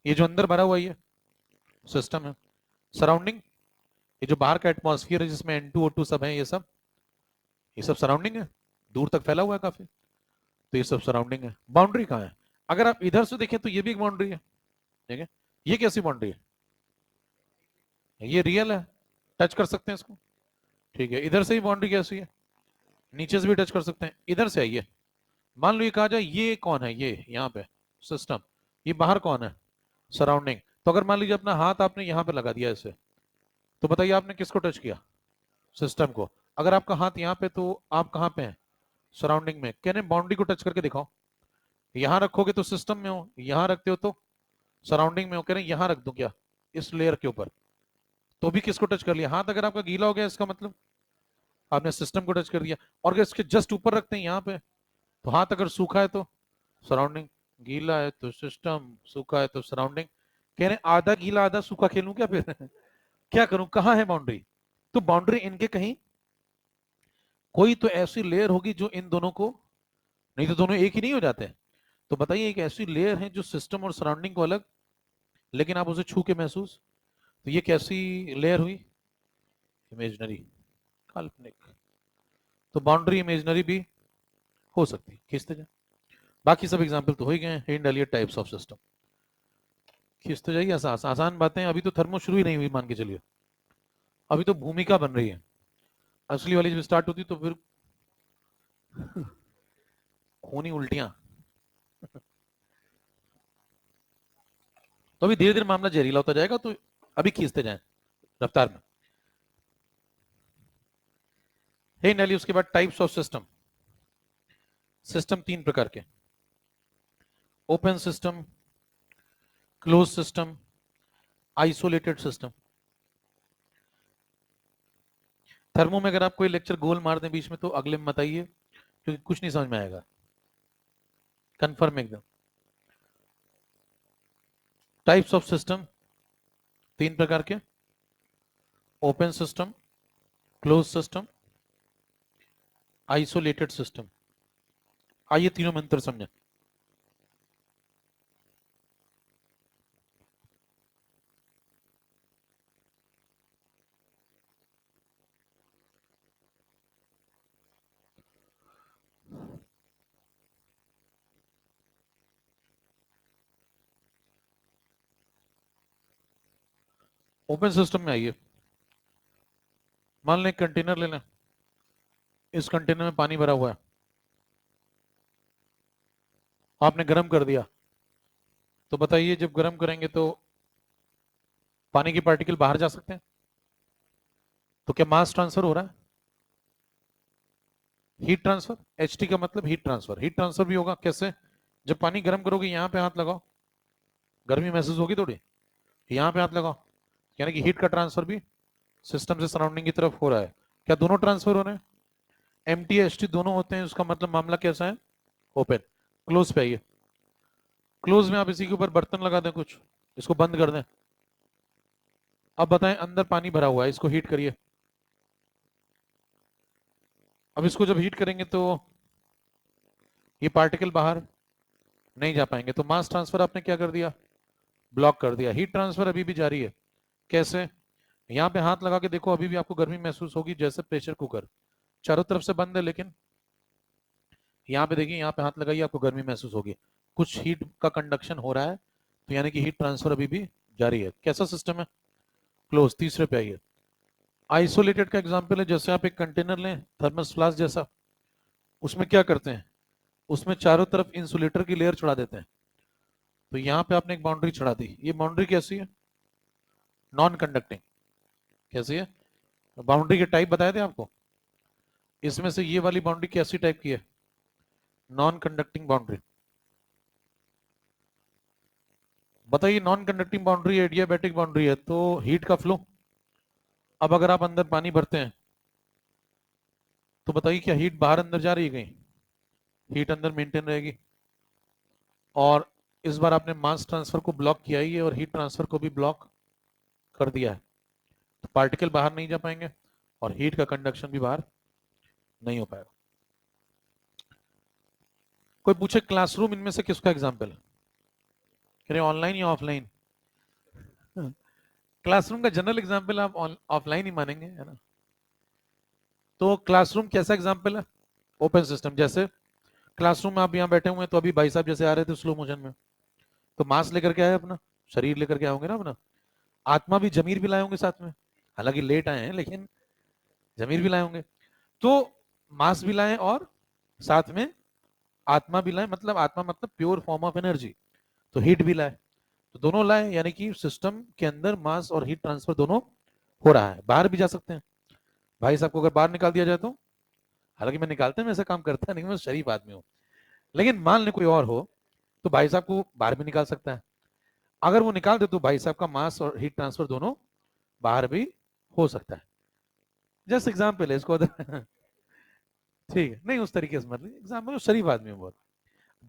ये जो अंदर भरा हुआ ये सिस्टम है, सराउंडिंग ये जो बाहर का एटमॉस्फेयर है जिसमें N2O2 सब है, ये सब सराउंडिंग है, दूर तक फैला हुआ है काफी, तो ये सब सराउंडिंग है। बाउंड्री कहाँ है? अगर आप इधर से देखें तो ये भी एक बाउंड्री है, ठीक है। ये कैसी बाउंड्री है? ये रियल है, टच कर सकते हैं इसको, ठीक है। इधर से ही बाउंड्री कैसी है? नीचे से भी टच कर सकते हैं, इधर से आइए। मान लो ये कहा जाए ये कौन है, ये यहाँ पे सिस्टम, ये बाहर कौन है? सराउंडिंग। तो अगर मान लीजिए अपना हाथ आपने यहाँ पे लगा दिया इसे, तो बताइए आपने किसको टच किया? सिस्टम को। अगर आपका हाथ यहाँ पे, तो आप कहाँ पे हैं? सराउंडिंग में। कह रहे बाउंड्री को टच करके दिखाओ। यहाँ रखोगे तो सिस्टम में हो, यहाँ रखते हो तो सराउंडिंग में हो। कह रहे यहाँ रख दो क्या, इस लेयर के ऊपर, तो भी किसको टच कर लिया? हाथ अगर आपका गीला हो गया इसका मतलब आपने सिस्टम को टच कर दिया। और अगर इसके जस्ट ऊपर रखते हैं यहाँ पे, तो हाथ अगर सूखा है तो सराउंडिंग, गीला है तो सिस्टम, सूखा है तो सराउंडिंग। कह रहे आधा गीला आधा सूखा खेलूं क्या फिर? क्या करूं, कहाँ है बाउंड्री? तो बाउंड्री इनके कहीं कोई तो ऐसी लेयर होगी जो इन दोनों को, नहीं तो दोनों एक ही नहीं हो जाते। तो बताइए एक ऐसी लेयर है जो सिस्टम और सराउंडिंग को अलग, लेकिन आप उसे छू के महसूस, तो ये कैसी लेयर हुई? इमेजनरी, काल्पनिक। तो बाउंड्री इमेजनरी भी हो सकती है, खींचते जाए। बाकी सब एग्जाम्पल तो हो ही गए। हिंट डालिए टाइप्स ऑफ सिस्टम, खींचते जाइए। आसान बातें। अभी तो थर्मो शुरू ही नहीं हुई, मान के चलिए, अभी तो भूमिका बन रही है। असली वाली जब स्टार्ट होती तो फिर खूनी उल्टियां। तो अभी धीरे धीरे मामला जहरीला होता जाएगा, तो अभी खींचते जाएं रफ्तार में। हिंट डालिए उसके बाद टाइप्स ऑफ सिस्टम। सिस्टम तीन प्रकार के, open system, close system, isolated system. Thermo में अगर आप कोई लेक्चर गोल मार दें बीच में तो अगले में बताइए, क्योंकि कुछ नहीं समझ में आएगा, कंफर्म एकदम। टाइप्स ऑफ सिस्टम तीन प्रकार के, open system, close system, isolated system. आइए तीनों में अंतर समझें। ओपन सिस्टम में आइए। मान लें कंटेनर ले लें, इस कंटेनर में पानी भरा हुआ है, आपने गर्म कर दिया। तो बताइए जब गर्म करेंगे तो पानी के पार्टिकल बाहर जा सकते हैं? तो क्या मास ट्रांसफर हो रहा है? हीट ट्रांसफर, एच का मतलब हीट ट्रांसफर। हीट ट्रांसफर भी होगा कैसे? जब पानी गर्म करोगे यहाँ पे हाथ लगाओ, गर्मी महसूस होगी थोड़ी, यहाँ पे हाथ लगाओ, यानी कि हीट का ट्रांसफर भी सिस्टम से सराउंडिंग की तरफ हो रहा है। क्या दोनों ट्रांसफर हो रहे हैं? एम टी एच टी दोनों होते हैं, उसका मतलब मामला कैसा है? ओपन। क्लोज पे आइए। क्लोज में आप इसी के ऊपर बर्तन लगा दें कुछ, इसको बंद कर दें। अब बताएं अंदर पानी भरा हुआ है, इसको हीट करिए। अब इसको जब हीट करेंगे तो ये पार्टिकल बाहर नहीं जा पाएंगे, तो मास ट्रांसफर आपने क्या कर दिया? ब्लॉक कर दिया। हीट ट्रांसफर अभी भी जारी है। कैसे? यहाँ पे हाथ लगा के देखो, अभी भी आपको गर्मी महसूस होगी, जैसे प्रेशर कुकर चारों तरफ से बंद है, लेकिन यहाँ पे देखिए, यहाँ पे हाथ लगाइए, आपको गर्मी महसूस होगी, कुछ हीट का कंडक्शन हो रहा है, तो यानी कि हीट ट्रांसफर अभी भी जारी है। कैसा सिस्टम है? क्लोज। तीसरे पे आइए। आइसोलेटेड का एग्जाम्पल है, जैसे आप एक कंटेनर लें थर्मस फ्लास्क जैसा, उसमें क्या करते हैं, उसमें चारों तरफ इंसुलेटर की लेयर चढ़ा देते हैं। तो यहाँ पे आपने एक बाउंड्री चढ़ा दी, ये बाउंड्री कैसी है? Non conducting. कैसी है? बाउंड्री के टाइप बताए थे आपको, इसमें से ये वाली बाउंड्री कैसी टाइप की है? Non conducting boundary. बताइए non conducting boundary adiabatic boundary है, तो हीट का फ्लो। अब अगर आप अंदर पानी भरते हैं तो बताइए क्या हीट बाहर अंदर जा रही है कहीं? हीट अंदर मेंटेन रहेगी। और इस बार आपने मास ट्रांसफर को ब्लॉक किया ही है और हीट ट्रांसफर को भी ब्लॉक कर दिया है, तो पार्टिकल बाहर नहीं जा पाएंगे और हीट का कंडक्शन भी बाहर नहीं हो पाएगा। कोई पूछे क्लासरूम इनमें से किसका एग्जाम्पल है? कह रहे ऑनलाइन या ऑफलाइन? क्लासरूम का जनरल एग्जाम्पल आप ऑफलाइन ही मानेंगे, है ना। तो क्लासरूम कैसा एग्जाम्पल है? Open system. जैसे क्लासरूम में आप यहाँ बैठे हुए हैं, तो अभी भाई साहब जैसे आ रहे थे स्लो मोशन में, तो मास्क लेकर के आए अपना, शरीर लेकर के आओगे ना अपना, आत्मा भी जमीर भी लाए होंगे साथ में, हालांकि लेट आए हैं लेकिन जमीर भी लाए होंगे। तो मास्क भी लाए और साथ में आत्मा भी लाए, मतलब आत्मा मतलब प्योर फॉर्म ऑफ एनर्जी, तो हीट भी लाए, तो दोनों लाए, यानी कि सिस्टम के अंदर मास और हीट ट्रांसफर दोनों हो रहा है। बाहर भी जा सकते हैं भाई साहब को, अगर बाहर निकाल दिया जाए तो, हालांकि मैं निकालते में ऐसा काम करता नहीं, मैं शरीफ आदमी हूँ, लेकिन मान ले कोई और हो तो भाई साहब को बाहर भी निकाल सकता है। अगर वो निकाल दे तो भाई साहब का मास और हीट ट्रांसफर दोनों बाहर भी हो सकता है। जस्ट एग्जाम्पल है इसको ठीक है, नहीं उस तरीके से मतलब एग्जाम्पल, शरीफ आदमी हूँ बहुत।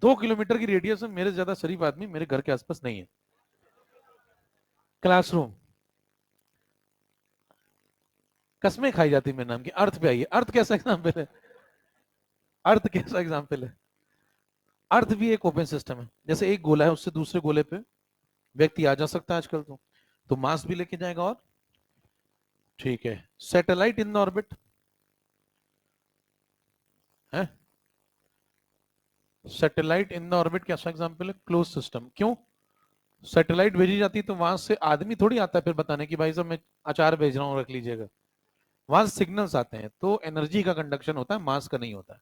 2 किलोमीटर की रेडियस में मेरे से ज्यादा शरीफ आदमी मेरे घर के आसपास नहीं है। क्लासरूम, कसमें खाई जाती मेरे नाम की। अर्थ पे आइए, अर्थ कैसा एग्जाम्पल है? अर्थ कैसा एग्जाम्पल है? अर्थ भी एक ओपन सिस्टम है। जैसे एक गोला है, उससे दूसरे गोले पे व्यक्ति आ जा सकता है आजकल, तो मास भी लेके जाएगा। और ठीक है, सैटेलाइट इन ऑर्बिट है, सैटेलाइट इन ऑर्बिट कैसा एग्जाम्पल है? Close system. क्यों? सैटेलाइट भेजी जाती है तो वहां से आदमी थोड़ी आता है फिर बताने की भाई साहब मैं अचार भेज रहा हूँ रख लीजिएगा। वहां सिग्नल्स आते हैं, तो एनर्जी का कंडक्शन होता है, मास का नहीं होता है।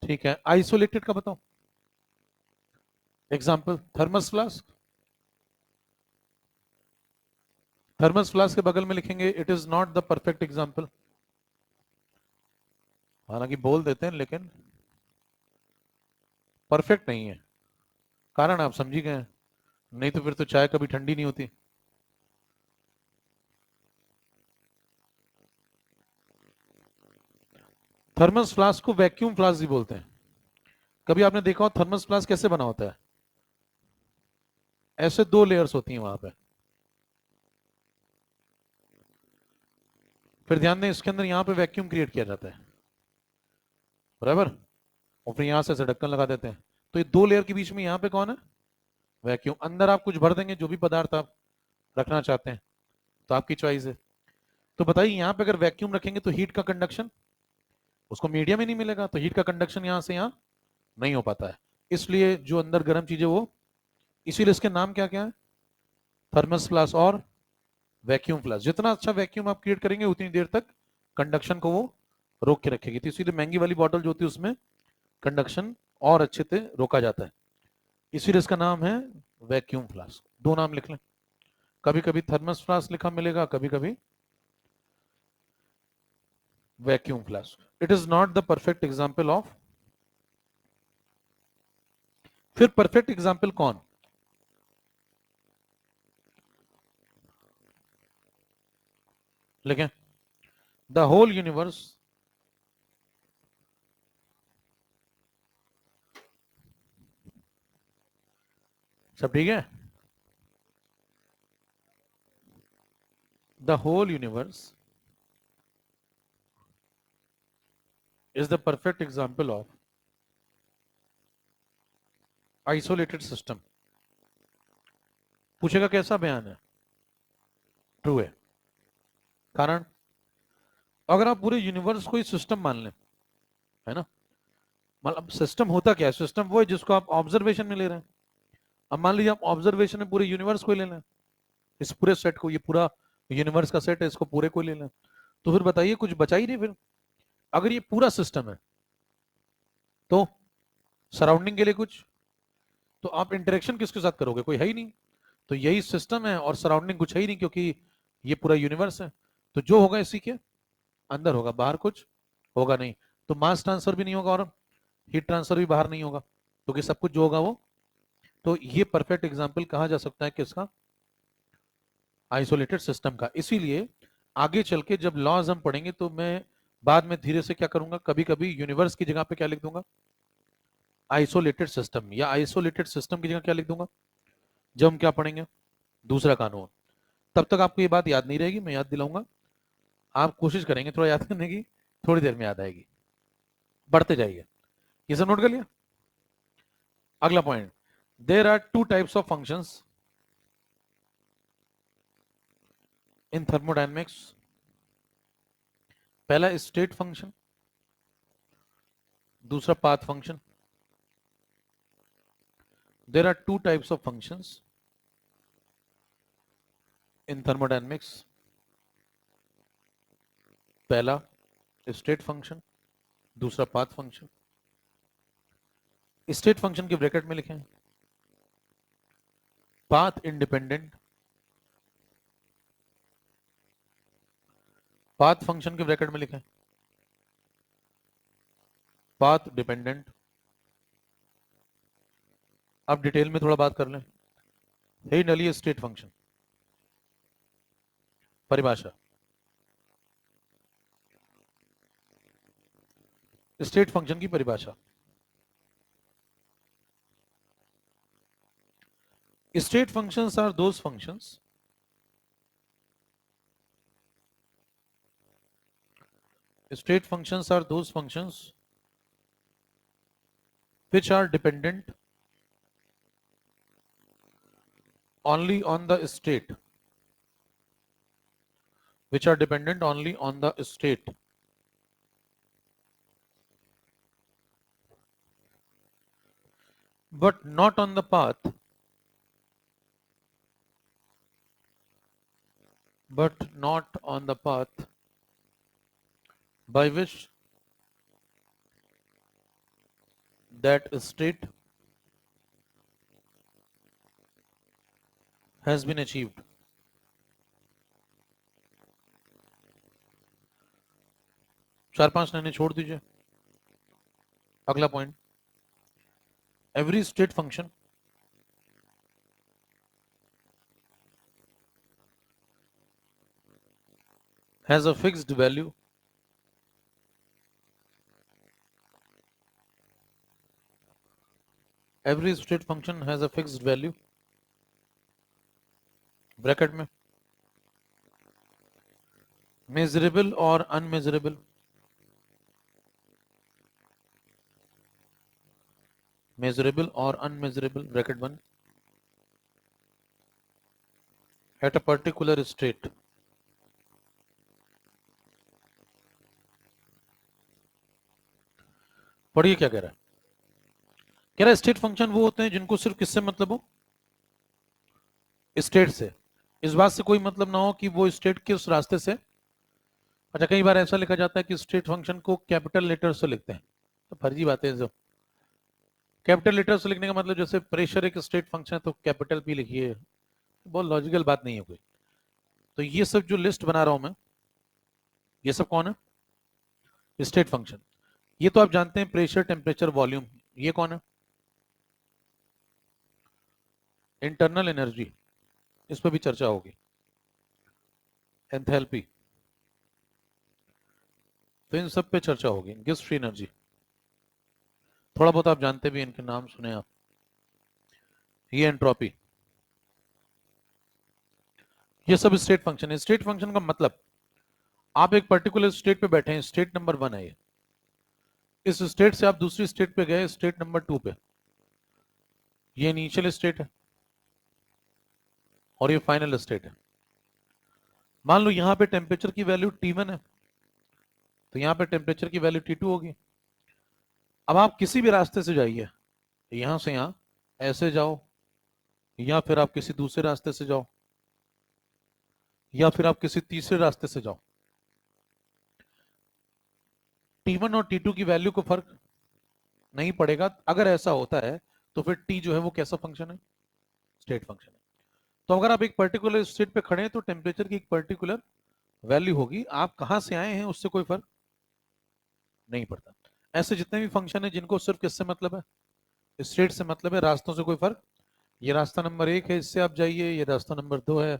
ठीक है, आइसोलेटेड का बताओ example. Thermos flask, thermos flask के बगल में लिखेंगे it is not the perfect example. हालांकि बोल देते हैं लेकिन परफेक्ट नहीं है। कारण आप समझी गए हैं, नहीं तो फिर तो चाय कभी ठंडी नहीं होती। थर्मस फ्लास्क को वैक्यूम फ्लास्क भी बोलते हैं। कभी आपने देखा हो थर्मस फ्लास्क कैसे बना होता है? ऐसे 2 लेयर्स होती हैं वहां पे। फिर ध्यान दें, इसके अंदर यहाँ पे वैक्यूम क्रिएट किया जाता है, बराबर, और फिर यहां से ऐसे ढक्कन लगा देते हैं। तो ये 2 लेयर के बीच में यहाँ पे कौन है? वैक्यूम। अंदर आप कुछ भर देंगे, जो भी पदार्थ आप रखना चाहते हैं, तो आपकी चॉइस है। तो बताइए, यहाँ पे अगर वैक्यूम रखेंगे तो हीट का कंडक्शन उसको मीडियम ही नहीं मिलेगा, तो हीट का कंडक्शन यहाँ से यहाँ नहीं हो पाता है। इसलिए जो अंदर गर्म चीजें वो, इसीलिए इसके नाम क्या क्या है? थर्मस फ्लास्क और वैक्यूम फ्लास्क। जितना अच्छा वैक्यूम आप क्रिएट करेंगे उतनी देर तक कंडक्शन को वो रोक के रखेगी, तो इसीलिए महंगी वाली बॉटल जो होती है उसमें कंडक्शन और अच्छे से रोका जाता है, इसीलिए इसका नाम है वैक्यूम फ्लास्क। 2 नाम लिख लें, कभी कभी थर्मस फ्लास्क लिखा मिलेगा, कभी कभी vacuum flask. It is not the perfect example of. फिर परफेक्ट एग्जाम्पल कौन? लिखें, द होल यूनिवर्स, सब ठीक है, the whole universe is the perfect example of isolated system. पूछेगा कैसा बयान है? ट्रू है। कारण, अगर आप पूरे यूनिवर्स को ही सिस्टम मान लें, है ना, मतलब सिस्टम होता क्या है? सिस्टम वो है जिसको आप ऑब्जर्वेशन में ले रहे हैं। अब मान लीजिए आप ऑब्जर्वेशन में पूरे यूनिवर्स को ही ले लें, इस पूरे सेट को, ये पूरा यूनिवर्स का सेट है, इसको पूरे को ले लें, तो फिर बताइए कुछ बचा ही नहीं फिर। अगर ये पूरा सिस्टम है तो सराउंडिंग के लिए कुछ, तो आप इंटरेक्शन किसके साथ करोगे? कोई है ही नहीं। तो यही सिस्टम है और सराउंडिंग कुछ है ही नहीं, क्योंकि ये पूरा यूनिवर्स है। तो जो होगा इसी के अंदर होगा, बाहर कुछ होगा नहीं। तो मास ट्रांसफर भी नहीं होगा और हीट ट्रांसफर भी बाहर नहीं होगा, क्योंकि सब कुछ जो होगा वो। तो ये परफेक्ट एग्जाम्पल कहा जा सकता है किसका? आइसोलेटेड सिस्टम का। इसीलिए आगे चल के जब लॉज हम पढ़ेंगे तो मैं बाद में धीरे से क्या करूंगा, कभी कभी यूनिवर्स की जगह पे क्या लिख दूंगा? आइसोलेटेड सिस्टम, या आइसोलेटेड सिस्टम की जगह क्या लिख दूंगा जब हम क्या पढ़ेंगे? दूसरा कानून। तब तक आपको ये बात याद नहीं रहेगी, मैं याद दिलाऊंगा, आप कोशिश करेंगे थोड़ा याद करने की, थोड़ी देर में याद आएगी। बढ़ते जाइए, ये सब नोट कर लिया। अगला point, there are 2 types of functions. In thermodynamics पहला स्टेट फंक्शन, दूसरा path function. There are two types of functions in thermodynamics. पहला स्टेट फंक्शन, दूसरा पाथ फंक्शन. स्टेट फंक्शन के ब्रैकेट में लिखें पाथ इंडिपेंडेंट, पाथ फंक्शन के bracket में लिखें पाथ डिपेंडेंट. अब डिटेल में थोड़ा बात कर लें. हे डालिए स्टेट फंक्शन परिभाषा. स्टेट फंक्शन की परिभाषा. State functions are those functions state functions are those functions which are dependent only on the state, which are dependent only on the state, but not on the path, but not on the path by which that state has been achieved. चार पांच लाइनें छोड़ दीजिए. अगला point, every state function has a fixed value every state function has a fixed value bracket में measurable और unmeasurable. measurable और unmeasurable bracket बंद at a particular state. पढ़िए क्या कह रहा है. कह रहा है स्टेट फंक्शन वो होते हैं जिनको सिर्फ किससे मतलब हो, स्टेट से. इस बात से कोई मतलब ना हो कि वो स्टेट के उस रास्ते से. अच्छा, कई बार ऐसा लिखा जाता है कि स्टेट फंक्शन को कैपिटल लेटर से लिखते हैं, तो फर्जी बातें हैं. जो कैपिटल लेटर से लिखने का मतलब जैसे प्रेशर एक स्टेट फंक्शन है तो कैपिटल पी लिखिए, बहुत लॉजिकल बात नहीं है कोई. तो ये सब जो लिस्ट बना रहा हूं मैं, ये सब कौन है, स्टेट फंक्शन. ये तो आप जानते हैं प्रेशर, टेम्परेचर, वॉल्यूम. ये कौन है, इंटरनल एनर्जी. इस पर भी चर्चा होगी. एंथैल्पी, तो इन सब पे चर्चा होगी. गिब्स फ्री एनर्जी थोड़ा बहुत आप जानते भी, इनके नाम सुने आप. ये एंट्रोपी. ये सब स्टेट फंक्शन है. स्टेट फंक्शन का मतलब आप एक पर्टिकुलर स्टेट पे बैठे हैं, स्टेट नंबर 1 है ये. इस स्टेट से आप दूसरी स्टेट पे गए, स्टेट नंबर 2 पे. ये इनिशियल स्टेट है और ये फाइनल स्टेट है. मान लो यहां पे टेम्परेचर की वैल्यू T1 है, तो यहां पे टेम्परेचर की वैल्यू T2 होगी. अब आप किसी भी रास्ते से जाइए, यहां से यहां ऐसे जाओ, या फिर आप किसी दूसरे रास्ते से जाओ, या फिर आप किसी तीसरे रास्ते से जाओ, T1 और T2 की वैल्यू को फर्क नहीं पड़ेगा. अगर ऐसा होता है तो फिर T जो है वो कैसा फंक्शन है, स्टेट फंक्शन है. तो अगर आप एक पर्टिकुलर स्टेट पे खड़े हैं तो टेम्परेचर की एक पर्टिकुलर वैल्यू होगी. आप कहां से आए हैं उससे कोई फर्क नहीं पड़ता. ऐसे जितने भी फंक्शन है जिनको सिर्फ किससे मतलब है, स्टेट से मतलब है, रास्तों से कोई फर्क. ये रास्ता नंबर 1 है, इससे आप जाइए. ये रास्ता नंबर 2 है,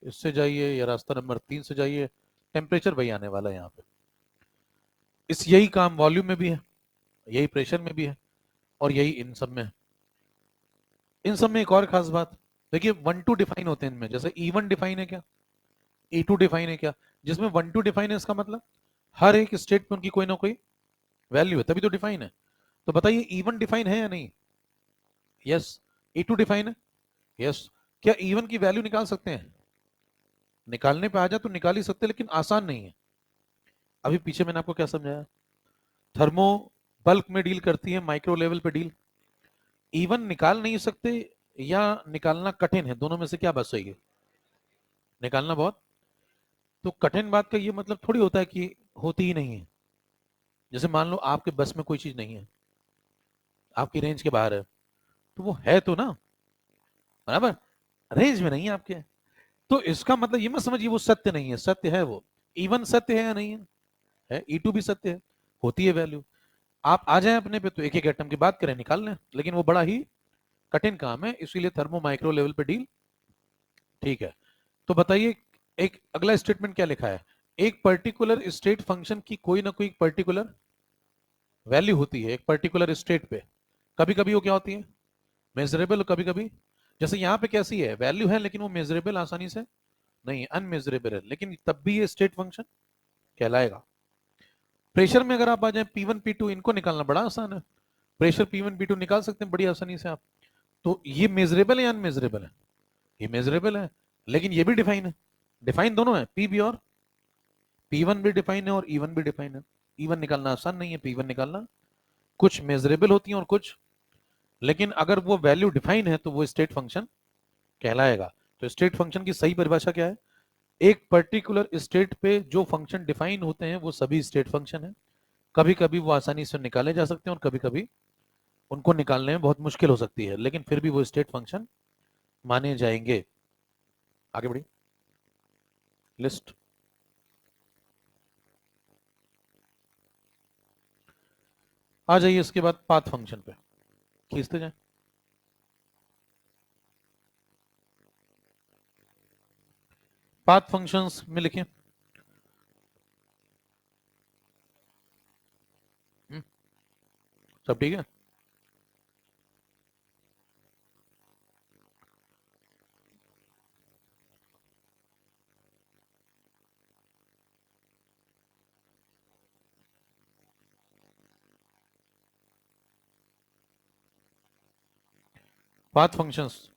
इससे जाइए. ये रास्ता नंबर 3 से जाइए. टेम्परेचर वही आने वाला है यहाँ पे. इस यही काम वॉल्यूम में भी है, यही प्रेशर में भी है, और यही इन सब में है. इन सब में एक और खास बात देखिए, 1-2 डिफाइन होते हैं इनमें. जैसे E1 डिफाइन है क्या, E2 डिफाइन है क्या. जिसमें 1-2 डिफाइन है इसका मतलब हर एक स्टेट में उनकी कोई ना कोई वैल्यू है, तभी तो डिफाइन है. तो बताइए E1 डिफाइन है या नहीं, यस. E2 डिफाइन है, यस. क्या E1 की वैल्यू निकाल सकते हैं, निकालने पे आ जाए तो निकाल ही सकते, लेकिन आसान नहीं है। अभी पीछे मैंने आपको क्या समझाया, थर्मो बल्क में डील करती है, माइक्रो लेवल पे डील। इवन निकाल नहीं सकते या निकालना कठिन है, दोनों में से क्या बात सही है? निकालना बहुत। तो कठिन बात का ये मतलब थोड़ी होता है कि होती ही नहीं है। जैसे मान लो आपके बस में कोई चीज नहीं है, आपकी रेंज के बाहर है, तो वो है तो ना, बराबर, रेंज में नहीं है आपके। तो इसका मतलब ये मत समझिए वो सत्य नहीं है, सत्य है वो। इवन सत्य है या नहीं है E2 भी सत्य है, होती है वैल्यू। आप आ जाए अपने पे तो एक एक एटम की बात करें, निकाल लें, लेकिन वो बड़ा ही कठिन काम है, इसीलिए थर्मो माइक्रो लेवल पे डील। ठीक है, तो बताइए, एक अगला स्टेटमेंट क्या लिखा है, एक पर्टिकुलर स्टेट फंक्शन की कोई ना कोई पर्टिकुलर वैल्यू होती है एक पर्टिकुलर स्टेट पे। कभी कभी वो क्या होती है, मेजरेबल, कभी कभी, जैसे यहाँ पे कैसी है, वैल्यू है लेकिन वो मेजरेबल आसानी से नहीं है, अनमेजरेबल है, लेकिन तब भी ये स्टेट फंक्शन कहलाएगा। प्रेशर में अगर आप आ जाए P1 P2, इनको निकालना बड़ा आसान है, प्रेशर P1 P2 निकाल सकते हैं बड़ी आसानी से आप। तो ये मेजरेबल है या अनमेजरेबल है? ये मेजरेबल है, लेकिन ये भी डिफाइन है, डिफाइन दोनों है, पी भी और P1 भी डिफाइन है और E1 भी डिफाइन है। E1 निकालना आसान नहीं है, P1 निकालना, कुछ मेजरेबल होती है और कुछ, लेकिन अगर वो वैल्यू डिफाइन है तो वो स्टेट फंक्शन कहलाएगा। तो स्टेट फंक्शन की सही परिभाषा क्या है, एक पर्टिकुलर स्टेट पे जो फंक्शन डिफाइन होते हैं वो सभी स्टेट फंक्शन है। कभी कभी वो आसानी से निकाले जा सकते हैं और कभी कभी उनको निकालने में बहुत मुश्किल हो सकती है, लेकिन फिर भी वो स्टेट फंक्शन माने जाएंगे। आगे बढ़िए, लिस्ट। आ जाइए इसके बाद पाथ फंक्शन पे, खींचते जाए। पाथ फंक्शंस में लिखें। सब ठीक है। Path functions,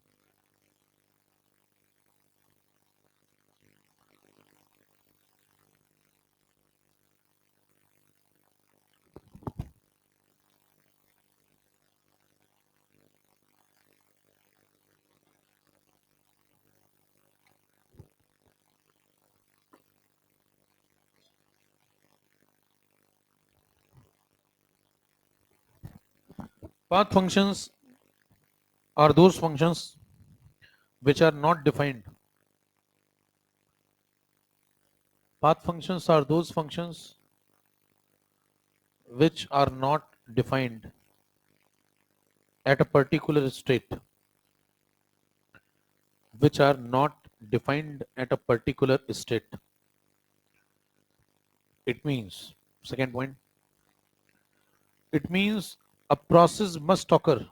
path functions are those functions which are not defined. Path functions are those functions which are not defined at a particular state, which are not defined at a particular state. It means, second point, it means a process must occur,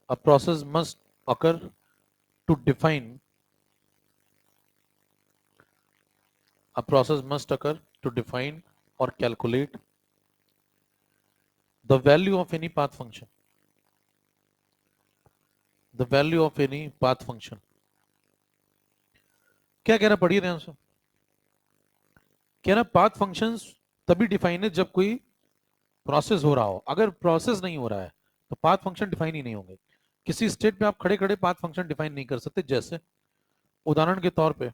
a process must occur to define, a process must occur to define or calculate the value of any path function, the value of any path function. क्या कह रहा, पढ़िए ध्यान से, कह रहा path functions तभी define है जब कोई प्रोसेस हो रहा हो, अगर प्रोसेस नहीं हो रहा है तो पाथ फंक्शन डिफाइन ही नहीं होंगे। किसी स्टेट पे आप खड़े खड़े पाथ फंक्शन डिफाइन नहीं कर सकते। जैसे उदाहरण के तौर पे,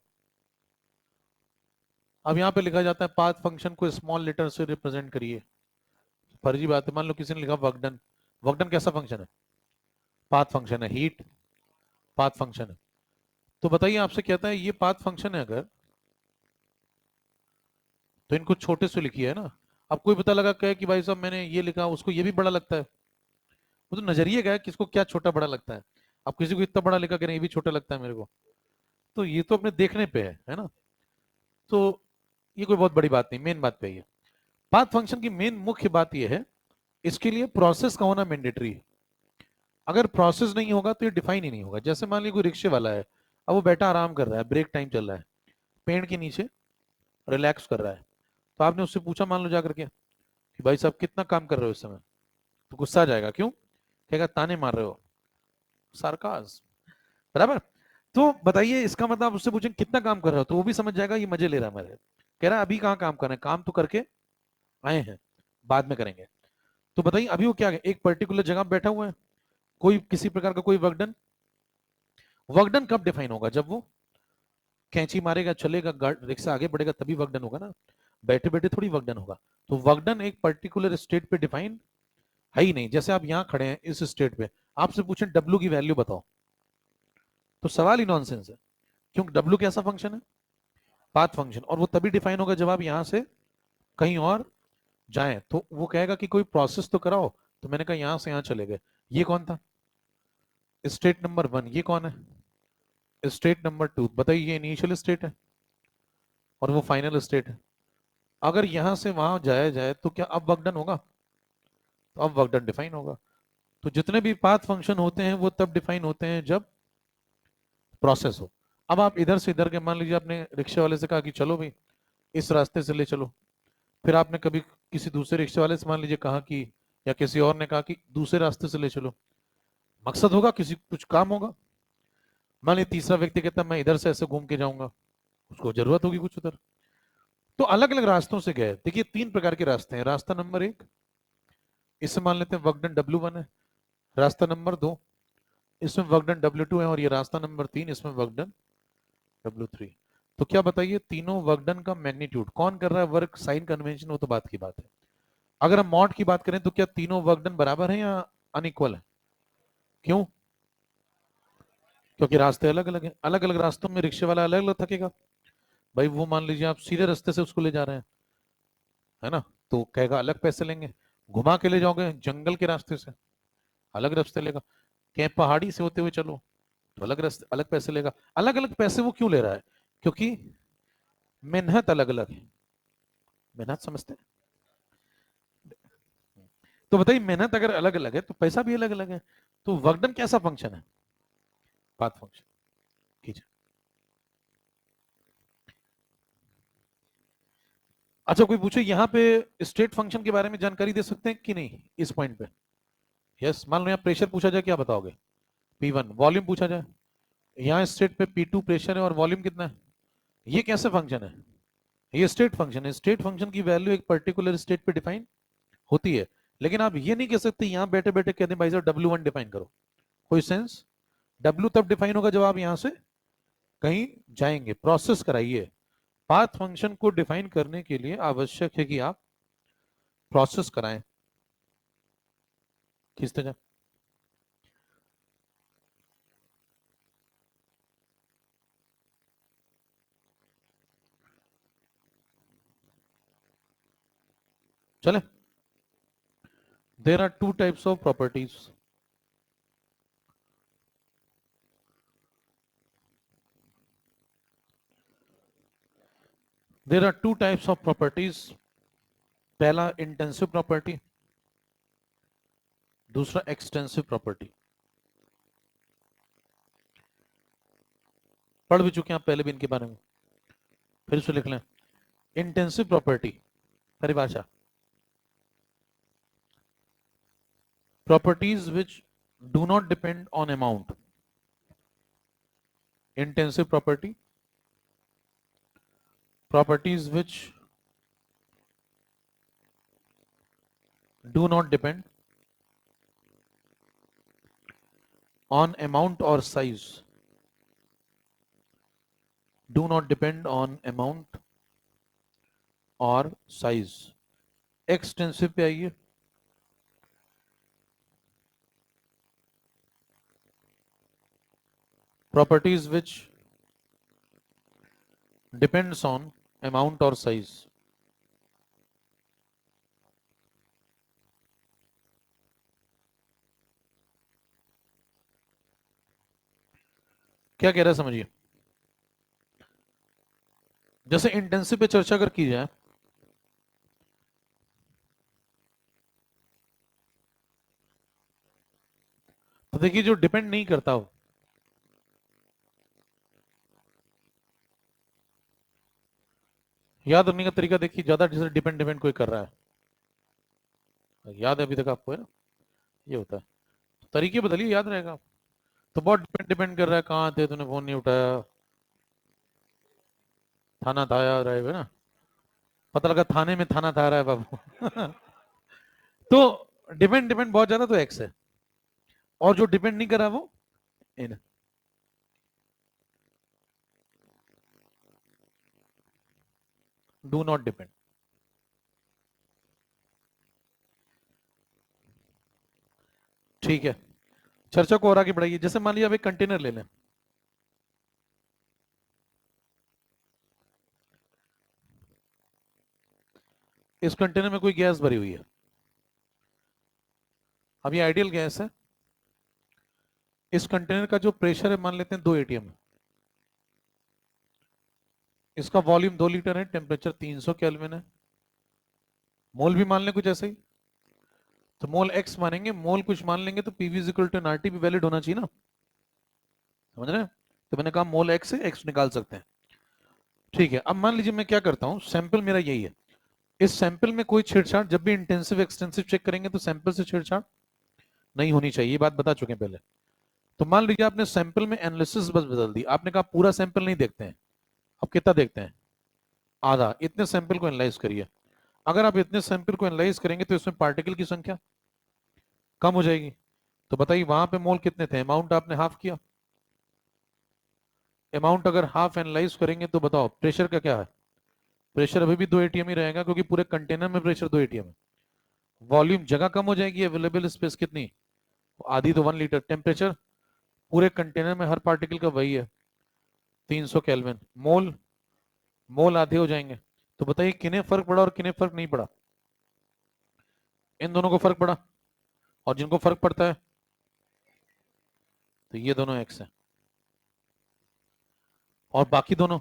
अब यहाँ पे लिखा जाता है पाथ फंक्शन को स्मॉल लेटर से रिप्रेजेंट करिए, फर्जी बात है। मान लो किसी ने लिखा वर्क डन, वर्क डन कैसा फंक्शन है? पाथ फंक्शन है। हीट पाथ फंक्शन है। तो बताइए, आपसे कहता है ये पाथ फंक्शन है अगर, तो इनको छोटे से लिखिए, है ना। अब कोई पता लगा कहे कि भाई साहब मैंने ये लिखा, उसको ये भी बड़ा लगता है, वो तो नजरिए का है किसको क्या छोटा बड़ा लगता है। अब किसी को इतना बड़ा लिखा कि नहीं ये भी छोटा लगता है मेरे को, तो ये तो अपने देखने पे है ना। तो ये कोई बहुत बड़ी बात नहीं, मेन बात पे है। पाथ फंक्शन की मेन मुख्य बात ये है, इसके लिए प्रोसेस का होना मैंडेटरी है। अगर प्रोसेस नहीं होगा तो ये डिफाइन ही नहीं होगा। जैसे मान लीजिए कोई रिक्शे वाला है, अब वो बैठा आराम कर रहा है, ब्रेक टाइम चल रहा है, पेड़ के नीचे रिलैक्स कर रहा है, तो आपने उससे पूछा मान लो जाकर के कि भाई साहब कितना काम कर रहे हो इस समय, तो गुस्सा आ जाएगा, क्यों? कहेगा ताने मार रहे हो, सार्काज, बराबर। तो बताइए, इसका मतलब आप उससे पूछें कितना काम कर रहे हो, तो वो भी समझ जाएगा ये मजे ले रहा है मेरे। कह रहा है अभी कहाँ काम कर रहे हैं, काम तो करके आए हैं, बाद में करेंगे। तो बताइए अभी वो क्या है, एक पर्टिकुलर जगह बैठा हुआ है, कोई किसी प्रकार का कोई वर्कडन। वर्कडन कब डिफाइन होगा, जब वो कैंची मारेगा, चलेगा, रिक्शा आगे बढ़ेगा, तभी वर्कडन होगा ना, बैठे बैठे थोड़ी वर्कडन होगा। तो वर्कडन एक पर्टिकुलर स्टेट पे डिफाइन है ही नहीं। जैसे आप यहाँ खड़े हैं इस स्टेट पे, आपसे पूछें डब्ल्यू की वैल्यू बताओ, तो सवाल ही नॉनसेंस है। क्योंकि डब्ल्यू कैसा फंक्शन है, पाथ फंक्शन, और वो तभी डिफाइन होगा जब आप यहां से कहीं और जाएं। तो वो कहेगा कि कोई प्रोसेस तो कराओ, तो मैंने कहा यहां से यहां चले गए। ये कौन था, स्टेट नंबर 1। ये कौन है, स्टेट नंबर 2। बताइए ये इनिशियल स्टेट है और वो फाइनल स्टेट है। अगर यहां से वहां जाया जाए तो क्या अब वर्क डन होगा, तो अब वर्क डन डिफाइन होगा। तो जितने भी पाथ फंक्शन होते हैं वो तब डिफाइन होते हैं जब प्रोसेस हो। अब आप इधर से इधर के, मान लीजिए आपने रिक्शा वाले से कहा कि चलो भाई इस रास्ते से ले चलो, फिर आपने कभी किसी दूसरे रिक्शे वाले से मान लीजिए कहा कि, या किसी और ने कहा कि दूसरे रास्ते से ले चलो, मकसद होगा किसी कुछ काम होगा। मान लीजिए तीसरा व्यक्ति कहता है मैं इधर से ऐसे घूम के जाऊंगा, उसको जरूरत होगी कुछ उधर। तो अलग अलग रास्तों से गए। देखिए 3 प्रकार के रास्ते हैं। रास्ता नंबर 1, इससे मान लेते हैं वर्कडन W1 है। रास्ता नंबर 2, इसमें वर्कडन W2 है। और ये रास्ता नंबर 3, इसमें वर्कडन W3। तो क्या बताइए, तीनों वर्कडन का मैग्नीट्यूड कौन कर रहा है, वर्क साइन कन्वेंशन, वो तो बात की बात है। अगर हम मॉड की बात करें तो क्या तीनों वर्कडन बराबर है या अनइक्वल है, क्यों, क्योंकि रास्ते अलग अलग हैं। अलग अलग रास्तों में रिक्शे वाला अलग अलग थकेगा। भाई वो मान लीजिए आप सीधे रास्ते से उसको ले जा रहे हैं, है ना, तो कहेगा अलग पैसे लेंगे। घुमा के ले जाओगे जंगल के रास्ते से, अलग रास्ते लेगा। कहीं पहाड़ी से होते हुए चलो तो अलग रास्ते, अलग पैसे लेगा। अलग अलग पैसे वो क्यों ले रहा है, क्योंकि मेहनत अलग अलग है। मेहनत समझते हैं, तो बताइए मेहनत अगर अलग अलग है तो पैसा भी अलग अलग है। तो वर्कडन कैसा फंक्शन है, पाथ फंक्शन। ठीक है। अच्छा कोई पूछे यहाँ पे स्टेट फंक्शन के बारे में जानकारी दे सकते हैं कि नहीं इस पॉइंट पे। यस, मान लो यहाँ प्रेशर पूछा जाए, क्या बताओगे, P1। वॉल्यूम पूछा जाए, यहाँ स्टेट पे P2 प्रेशर है और वॉल्यूम कितना है, ये कैसे फंक्शन है, ये स्टेट फंक्शन है। स्टेट फंक्शन की वैल्यू एक पर्टिकुलर स्टेट पे डिफाइन होती है। लेकिन आप ये नहीं कह सकते यहाँ बैठे बैठे कहते हैं भाई साहब W1 डिफाइन करो, कोई सेंस। W तब डिफाइन होगा जब आप यहाँ से कहीं जाएंगे, प्रोसेस कराइए। पाथ फंक्शन को डिफाइन करने के लिए आवश्यक है कि आप प्रोसेस कराएं। किस तरह, चले। There are two types of properties. There are two types of properties. पहला इंटेंसिव प्रॉपर्टी, दूसरा एक्सटेंसिव प्रॉपर्टी। पढ़ भी चुके हैं आप पहले भी इनके बारे में, फिर से लिख लें। इंटेंसिव प्रॉपर्टी परिभाषा, properties which do not depend on amount. Intensive property, properties which do not depend on amount or size, do not depend on amount or size। Extensive पे आइए, properties which depends on amount और size. क्या कह रहा है समझिए। जैसे intensive पे चर्चा अगर की जाए, तो देखिए जो डिपेंड नहीं करता हो, याद रखने का तरीका देखिए, ज्यादा जैसे डिपेंड डिपेंड कोई कर रहा है, याद है अभी तक आपको, है ना, ये होता है। तो तरीके बदलिए, याद रहेगा। तो बहुत डिपेंड कर रहा है कहाँ थे, तूने फोन नहीं उठाया, थाना था याद रहे ना, पता लगा थाने में थाना था रहा है बाबू। तो डिपेंड बहुत ज्यादा, तो एक्स है। और जो डिपेंड नहीं करा वो इन। Do not depend. ठीक है, चर्चा को और आगे बढ़ाइए। जैसे मान लिया आप एक कंटेनर ले लें, इस कंटेनर में कोई गैस भरी हुई है। अब ये आइडियल गैस है। इस कंटेनर का जो प्रेशर है मान लेते हैं 2 ATM। इसका वॉल्यूम 2 लीटर है, टेम्परेचर 300 केल्विन है। मोल भी मान लें कुछ ऐसे ही, तो मोल एक्स मानेंगे, मोल कुछ मान लेंगे, तो PV is equal to nRT भी वैलिड होना चाहिए ना, समझ रहे हैं? तो मैंने कहा मोल एक्स है, एक्स निकाल सकते हैं। ठीक है, अब मान लीजिए मैं क्या करता हूं, सैंपल मेरा यही है। इस सैंपल में कोई छेड़छाड़, जब भी इंटेंसिव एक्सटेंसिव चेक करेंगे तो सैंपल से छेड़छाड़ नहीं होनी चाहिए, ये बात बता चुके हैं पहले। तो मान लीजिए आपने सैंपल में एनालिसिस बस बदल दी, आपने कहा पूरा सैंपल नहीं देखते हैं, अब कितना देखते हैं, आधा। इतने सैंपल को एनालाइज करिए। अगर आप इतने सैंपल को एनालाइज करेंगे तो इसमें पार्टिकल की संख्या कम हो जाएगी। तो बताइए वहां पे मोल कितने थे, अमाउंट आपने हाफ किया। अमाउंट अगर हाफ एनालाइज करेंगे तो बताओ प्रेशर का क्या है। प्रेशर अभी भी 2 ATM ही रहेगा, क्योंकि पूरे कंटेनर में प्रेशर 2 ATM है। वॉल्यूम जगह कम हो जाएगी, अवेलेबल स्पेस कितनी, आधी, तो 1 लीटर। टेम्परेचर पूरे कंटेनर में हर पार्टिकल का वही है, 300 केल्विन। मोल, मोल आधे हो जाएंगे। तो बताइए किन्हें फर्क पड़ा और किन्हें फर्क नहीं पड़ा। इन दोनों को फर्क पड़ा, और जिनको फर्क पड़ता है तो ये दोनों एक्स है, और बाकी दोनों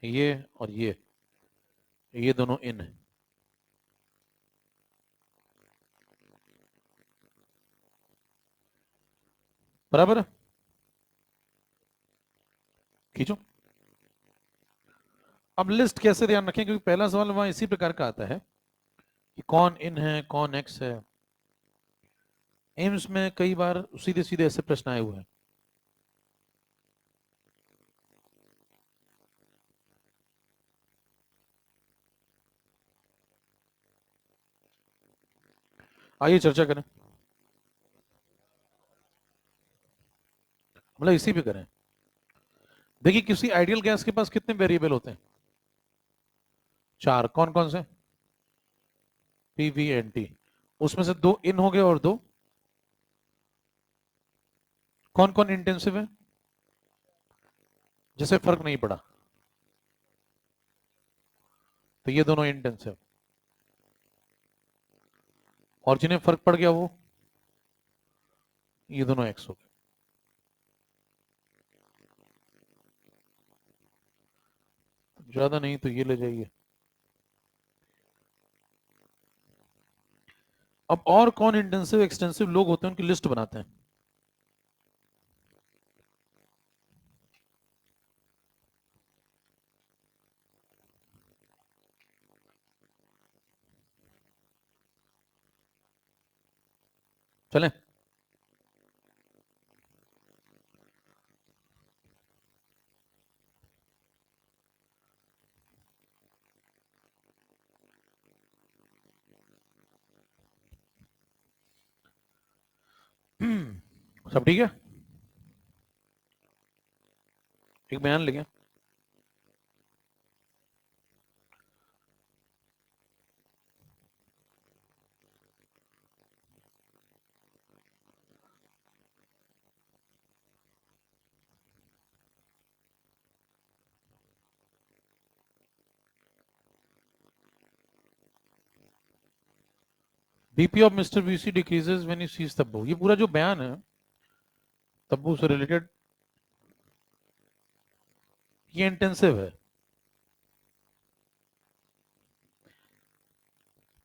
ये और ये दोनों इन है। बराबर है, खींचो। अब लिस्ट कैसे ध्यान रखें, क्योंकि पहला सवाल वहां इसी प्रकार का आता है कि कौन इन है कौन एक्स है। एम्स में कई बार सीधे सीधे ऐसे प्रश्न आए हुए हैं। आइए चर्चा करें, मतलब इसी पे करें। देखिए किसी आइडियल गैस के पास कितने वेरिएबल होते हैं, 4। कौन कौन से, पी वी एन टी। उसमें से 2 इन हो गए और 2 कौन कौन इंटेंसिव है, जिसे फर्क नहीं पड़ा, तो ये दोनों इंटेंसिव। और जिन्हें फर्क पड़ गया वो ये दोनों एक्स हो गए। ज्यादा नहीं तो ये ले जाइए। अब और कौन इंटेंसिव एक्सटेंसिव लोग होते हैं उनकी लिस्ट बनाते हैं। चलें। सब ठीक है, एक बयान लिखे। BP of mister VC decreases when he sees Tabu, ये पूरा जो बयान है तब्बू से रिलेटेड, ये इंटेंसिव है।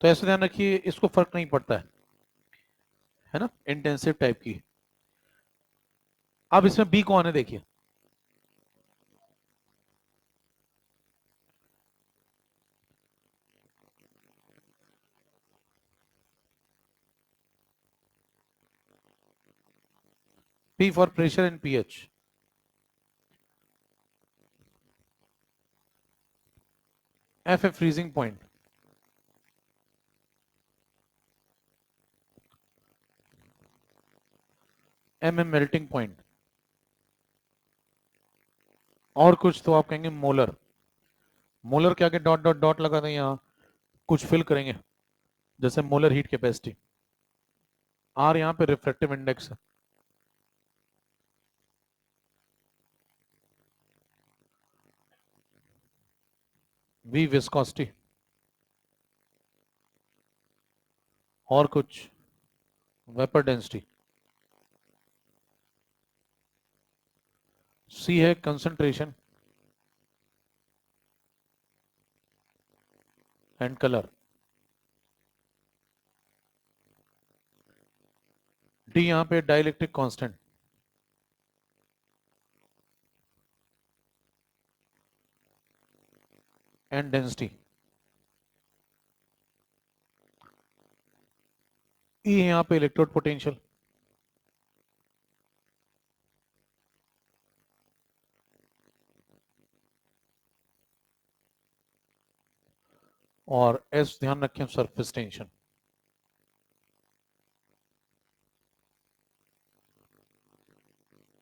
तो ऐसे ध्यान रखिए इसको फर्क नहीं पड़ता है ना, इंटेंसिव टाइप की। अब इसमें बी कौन है देखिए, P for pressure and pH. F a freezing point. M a melting point. और कुछ तो आप कहेंगे मोलर। मोलर के आगे डॉट डॉट डॉट लगा दें, यहाँ कुछ फिल करेंगे, जैसे मोलर हीट कैपेसिटी। आर यहाँ पे रिफ्रैक्टिव इंडेक्स है। V viscosity. और कुछ वेपर डेंसिटी। सी है कंसंट्रेशन एंड कलर। डी यहाँ पे dielectric constant. And density. E है यहाँ पे इलेक्ट्रोड पोटेंशियल। और एस ध्यान रखें सरफेस टेंशन।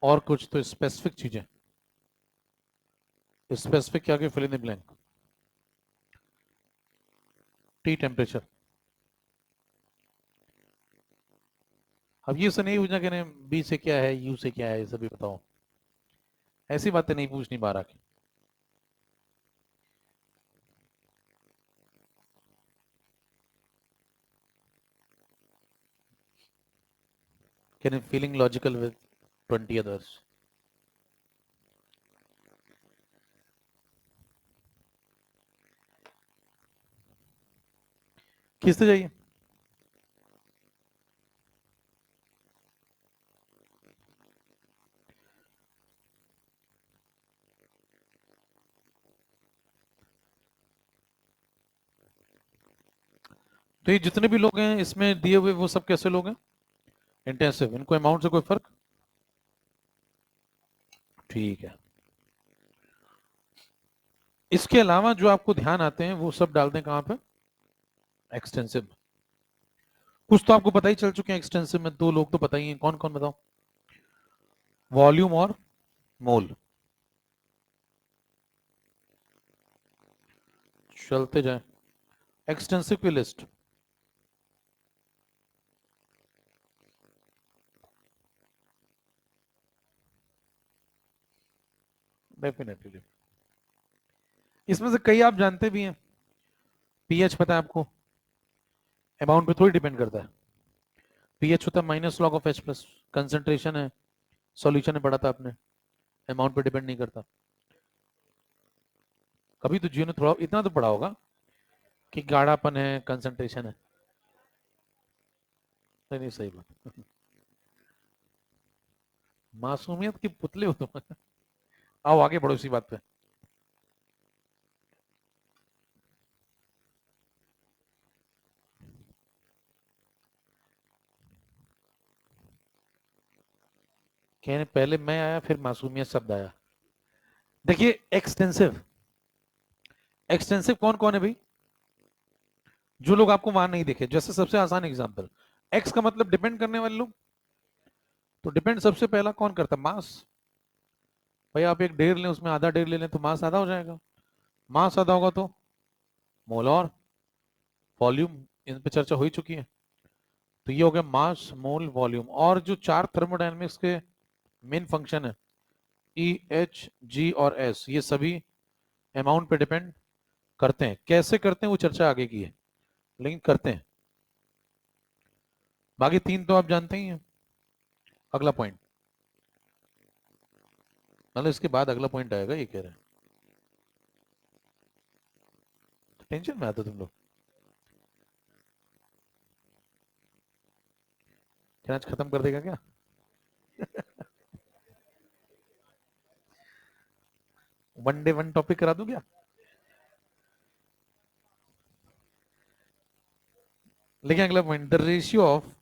और कुछ तो स्पेसिफिक चीजें। स्पेसिफिक क्या के fill in the blank. T temperature. अब ये से नहीं पूछना कि बी से क्या है, यू से क्या है, ये सभी बताओ। ऐसी बातें नहीं पूछनी बार आके। Can you feeling logical with 20 others? खींचते जाइए। तो ये जितने भी लोग हैं इसमें दिए हुए, वो सब कैसे लोग हैं? इंटेंसिव। इनको अमाउंट से कोई फर्क? ठीक है। इसके अलावा जो आपको ध्यान आते हैं वो सब डाल दें कहां पे? एक्सटेंसिव। कुछ तो आपको पता ही चल चुके हैं एक्सटेंसिव में, दो लोग तो पता ही हैं। कौन कौन बताओ? वॉल्यूम और मोल। चलते जाए। एक्सटेंसिव की लिस्ट। डेफिनेटली। इसमें से कई आप जानते भी हैं। पीएच पता है आपको, अमाउंट पे थोड़ी डिपेंड करता है। पीएच होता है minus log of H plus. Concentration है, सॉल्यूशन में पढ़ा था आपने, अमाउंट पे डिपेंड नहीं करता। कभी तो जियो ने थोड़ा इतना तो पढ़ा होगा कि गाढ़ापन है, कंसेंट्रेशन है। नहीं नहीं, सही बात। मासूमियत की पुतले हो तुम। आओ आगे बढ़ो इसी बात पे। कहने पहले मैं आया फिर मासूमियत शब्द आया। देखिए एक्सटेंसिव, एक्सटेंसिव कौन कौन है भाई? जो लोग आपको वहां नहीं देखे। जैसे सबसे आसान एग्जांपल, एक्स का मतलब डिपेंड करने वाले लोग। तो डिपेंड सबसे पहला कौन करता? मास। भाई आप एक ढेर लें, उसमें आधा ढेर ले लें तो मास आधा हो जाएगा। मास आधा होगा तो मोल और वॉल्यूम, इन पे चर्चा हो ही चुकी है। तो ये हो गया मास, मोल, वॉल्यूम। और जो चार थर्मोडायनेमिक्स के मेन फंक्शन है, ई, एच, जी और एस, ये सभी अमाउंट पे डिपेंड करते हैं। कैसे करते हैं वो चर्चा आगे की है, लेकिन करते हैं। बाकी तीन तो आप जानते ही हैं। अगला पॉइंट, मतलब इसके बाद अगला पॉइंट आएगा, ये कह रहे हैं। टेंशन में आते तुम लोग। क्या आज खत्म कर देगा क्या? वन डे वन टॉपिक करा दूं क्या? लेकिन अगला point, the ratio of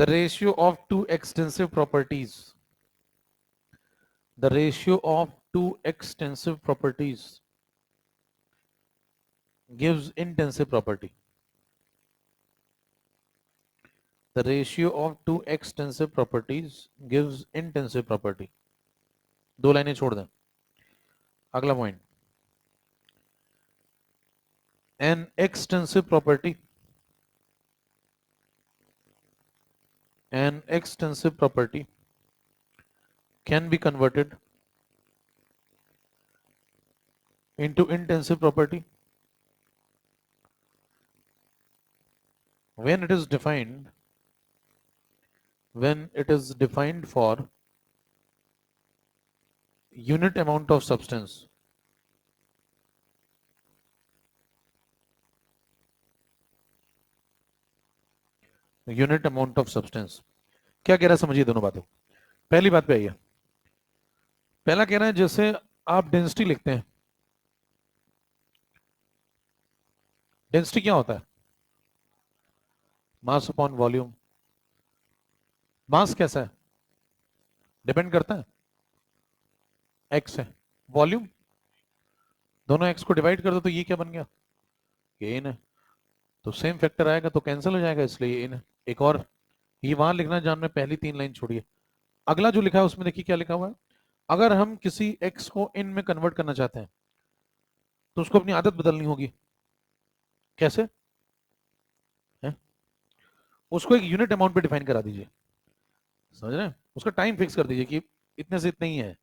The ratio of two extensive properties. The ratio of two extensive properties gives intensive property. The ratio of two extensive properties gives intensive property. दो लाइनें छोड़ दें. अगला point. An extensive property. An extensive property can be converted into intensive property when it is defined for unit amount of substance. Unit amount of substance. क्या कह रहा है समझिए दोनों बातों. पहली बात पे आइए. पहला कह रहा है जैसे आप डेंसिटी लिखते हैं. डेंसिटी क्या होता है? Mass upon volume. मास कैसा है? डिपेंड करता है एक्स है. वॉल्यूम दोनों एक्स को डिवाइड कर दो तो ये क्या बन गया? ये इन है. तो सेम फैक्टर आएगा तो कैंसिल हो जाएगा, इसलिए ये इन है. एक और ये वहां लिखना जान में पहली तीन लाइन छोड़िए. अगला जो लिखा है उसमें देखिए क्या लिखा हुआ है. अगर हम किसी एक्स को इन में कन्वर्ट करना चाहते हैं तो उसको अपनी आदत बदलनी होगी. कैसे है? उसको एक यूनिट अमाउंट पे डिफाइन करा दीजिए. समझ रहे हैं? उसका टाइम फिक्स कर दीजिए कि इतने से इतने ही है.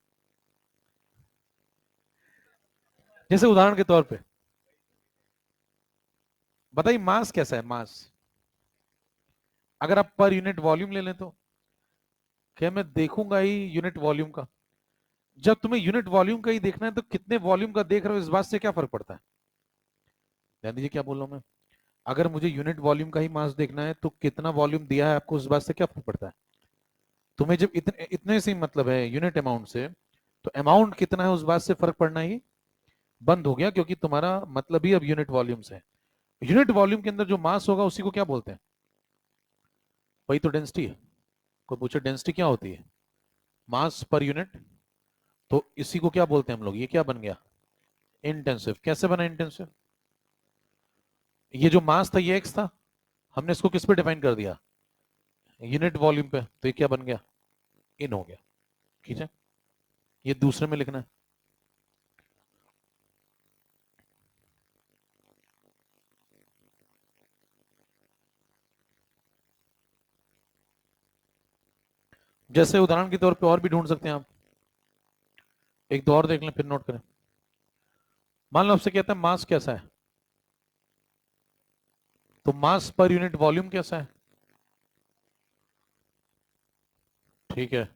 जैसे उदाहरण के तौर पे बताइए मास कैसा है. मास अगर आप पर यूनिट वॉल्यूम ले लें तो क्या मैं देखूंगा ही यूनिट वॉल्यूम का. जब तुम्हें यूनिट वॉल्यूम का ही देखना है तो कितने वॉल्यूम का देख रहे हो इस बात से क्या फर्क पड़ता है? ध्यान दीजिए क्या बोल रहा हूं मैं. अगर मुझे यूनिट वॉल्यूम का ही मास देखना है तो कितना वॉल्यूम दिया है आपको उस बात से क्या फर्क पड़ता है? तुम्हें जब इतने इतने से मतलब है यूनिट अमाउंट से, तो अमाउंट कितना है उस बात से फर्क पड़ना ही बंद हो गया, क्योंकि तुम्हारा मतलब ही अब यूनिट वॉल्यूम से है. यूनिट वॉल्यूम के अंदर जो मास होगा उसी को क्या बोलते हैं? वही तो डेंसिटी है. कोई पूछे डेंसिटी क्या होती है? मास पर यूनिट. तो इसी को क्या बोलते हैं हम लोग? ये क्या बन गया? इंटेंसिव. कैसे बना इंटेंसिव? ये जो मास था ये एक्स था, हमने इसको किस पे डिफाइन कर दिया? यूनिट वॉल्यूम पे. तो ये क्या बन गया? इन हो गया. ठीक है. ये दूसरे में लिखना है. जैसे उदाहरण के तौर पे और भी ढूंढ सकते हैं आप. एक दो और देख लें फिर नोट करें. मान लो आपसे कहता है मास कैसा है, तो मास पर यूनिट वॉल्यूम कैसा है? ठीक है.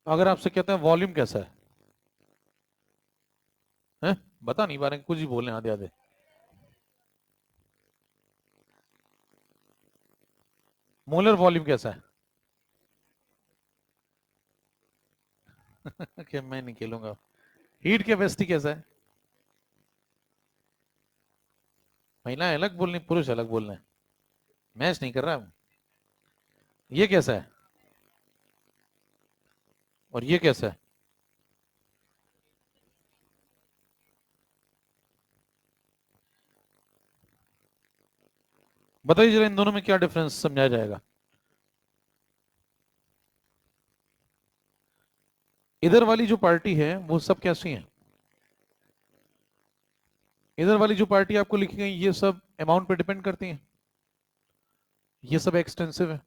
अगर आपसे कहता है वॉल्यूम कैसा है? बता नहीं पा रहे, कुछ ही बोले आधे आधे. मोलर वॉल्यूम कैसा है? कि मैं नहीं खेलूंगा. हीट कैपेसिटी कैसा है? महिला अलग बोलनी, पुरुष अलग बोलना है. मैच नहीं कर रहा. ये कैसा है और ये कैसा है? बताइए जरा इन दोनों में क्या डिफरेंस समझाया जाएगा. इधर वाली जो पार्टी है वो सब कैसी है? इधर वाली जो पार्टी आपको लिखी गई ये सब अमाउंट पे डिपेंड करती हैं. ये सब एक्सटेंसिव है.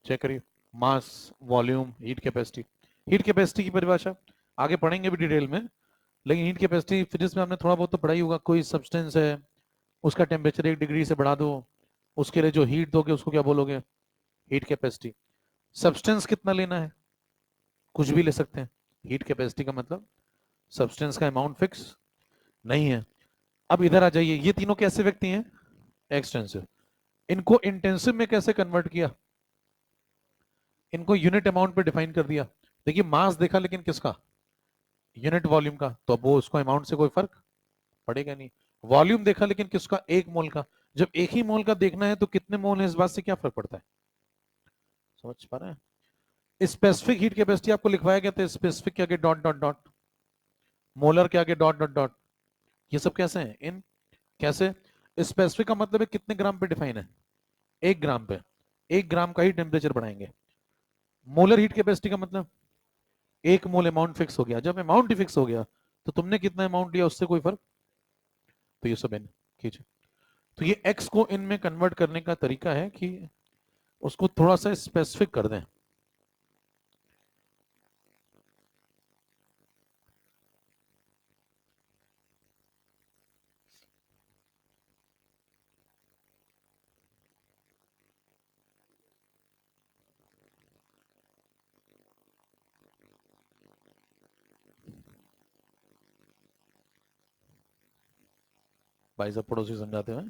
चेक करिए. Mass, volume, heat capacity. Heat capacity की परिभाषा आगे पढ़ेंगे भी डिटेल में, लेकिन हीट कैपेसिटी फिजिक्स में आपने थोड़ा बहुत तो पढ़ा ही होगा. कोई सब्सटेंस है, उसका टेम्परेचर 1 डिग्री से बढ़ा दो, उसके लिए जो हीट दोगे उसको क्या बोलोगे? Heat capacity. सब्सटेंस कितना लेना है? कुछ भी ले सकते हैं. हीट कैपेसिटी का मतलब सब्सटेंस का अमाउंट फिक्स नहीं है. अब इधर आ जाइए. ये तीनों कैसे व्यक्ति हैं? एक्सटेंसिव. इनको इंटेंसिव में कैसे कन्वर्ट किया? इनको यूनिट अमाउंट पे डिफाइन कर दिया. देखिए मास देखा लेकिन किसका? यूनिट वॉल्यूम का. तो अब वो उसको अमाउंट से कोई फर्क पड़ेगा नहीं. वॉल्यूम देखा लेकिन किसका? 1 मोल का. जब एक ही मोल का देखना है तो कितने मोल है इस बात से क्या फर्क पड़ता है? समझ पा रहे हैं? स्पेसिफिक हीट कैपेसिटी आपको लिखवाया गया था, स्पेसिफिक के आगे डॉट डॉट डॉट, मोलर के आगे डॉट डॉट डॉट। ये सब कैसे हैं? इन कैसे? स्पेसिफिक का मतलब है कितने ग्राम पे डिफाइन है, 1 ग्राम पे, 1 ग्राम का ही टेम्परेचर बढ़ाएंगे। मोलर हीट कैपेसिटी का मतलब 1 मोल अमाउंट फिक्स हो गया। जब अमाउंट ही फिक्स हो गया तो तुमने कितना अमाउंट लिया उससे कोई फर्क, तो ये सब खींचे। तो ये एक्स को इन में कन्वर्ट करने का तरीका है कि उसको थोड़ा सा स्पेसिफिक कर दें। भाई साहब पड़ोसी समझाते हुए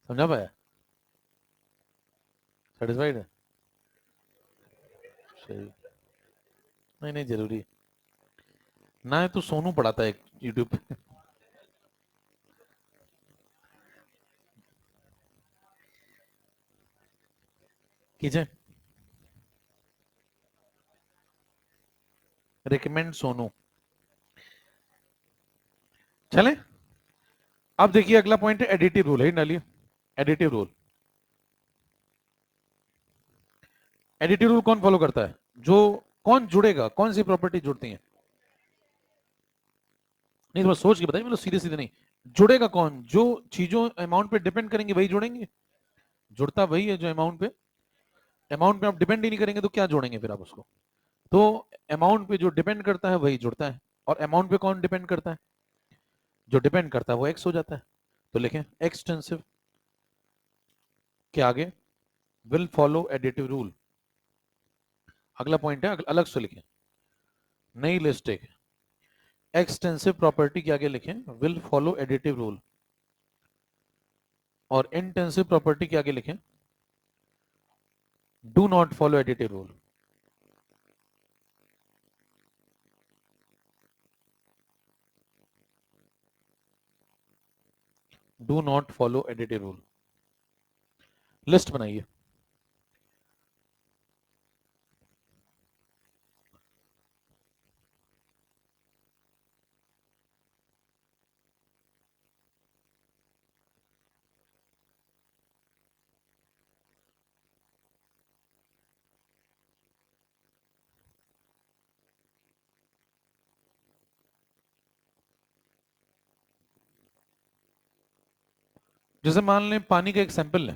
समझा पाया? सेटिस्फाइड है? सही। नहीं नहीं जरूरी ना है तो सोनू पढ़ाता है यूट्यूब पे। कीजिए, रिकमेंड सोनू। चले, अब देखिए अगला पॉइंट है एडिटिव रूल है, डालिए एडिटिव रूल। एडिटिव रूल कौन फॉलो करता है? जो कौन जुड़ेगा, कौन सी प्रॉपर्टी जुड़ती है? नहीं थोड़ा सोच के बताइए, मतलब सीधे सीधे नहीं। जुड़ेगा कौन? जो चीजों अमाउंट पे डिपेंड करेंगे वही जुड़ेंगे। जुड़ता वही है जो अमाउंट पे, अमाउंट पे आप डिपेंड ही नहीं करेंगे तो क्या जोड़ेंगे फिर आप उसको? तो अमाउंट पे जो डिपेंड करता है वही जुड़ता है। और अमाउंट पे कौन डिपेंड करता है? जो डिपेंड करता है वो एक्स हो जाता है। तो लिखें एक्सटेंसिव के आगे विल फॉलो एडिटिव रूल। अगला पॉइंट है अलग से लिखें, नई लिस्ट एक एक्सटेंसिव प्रॉपर्टी के आगे लिखें विल फॉलो एडिटिव रूल, और इंटेंसिव प्रॉपर्टी के आगे लिखें do not follow additive rule. Do not follow additive rule. List बनाइए। जैसे मान लें पानी का एक सैंपल लें,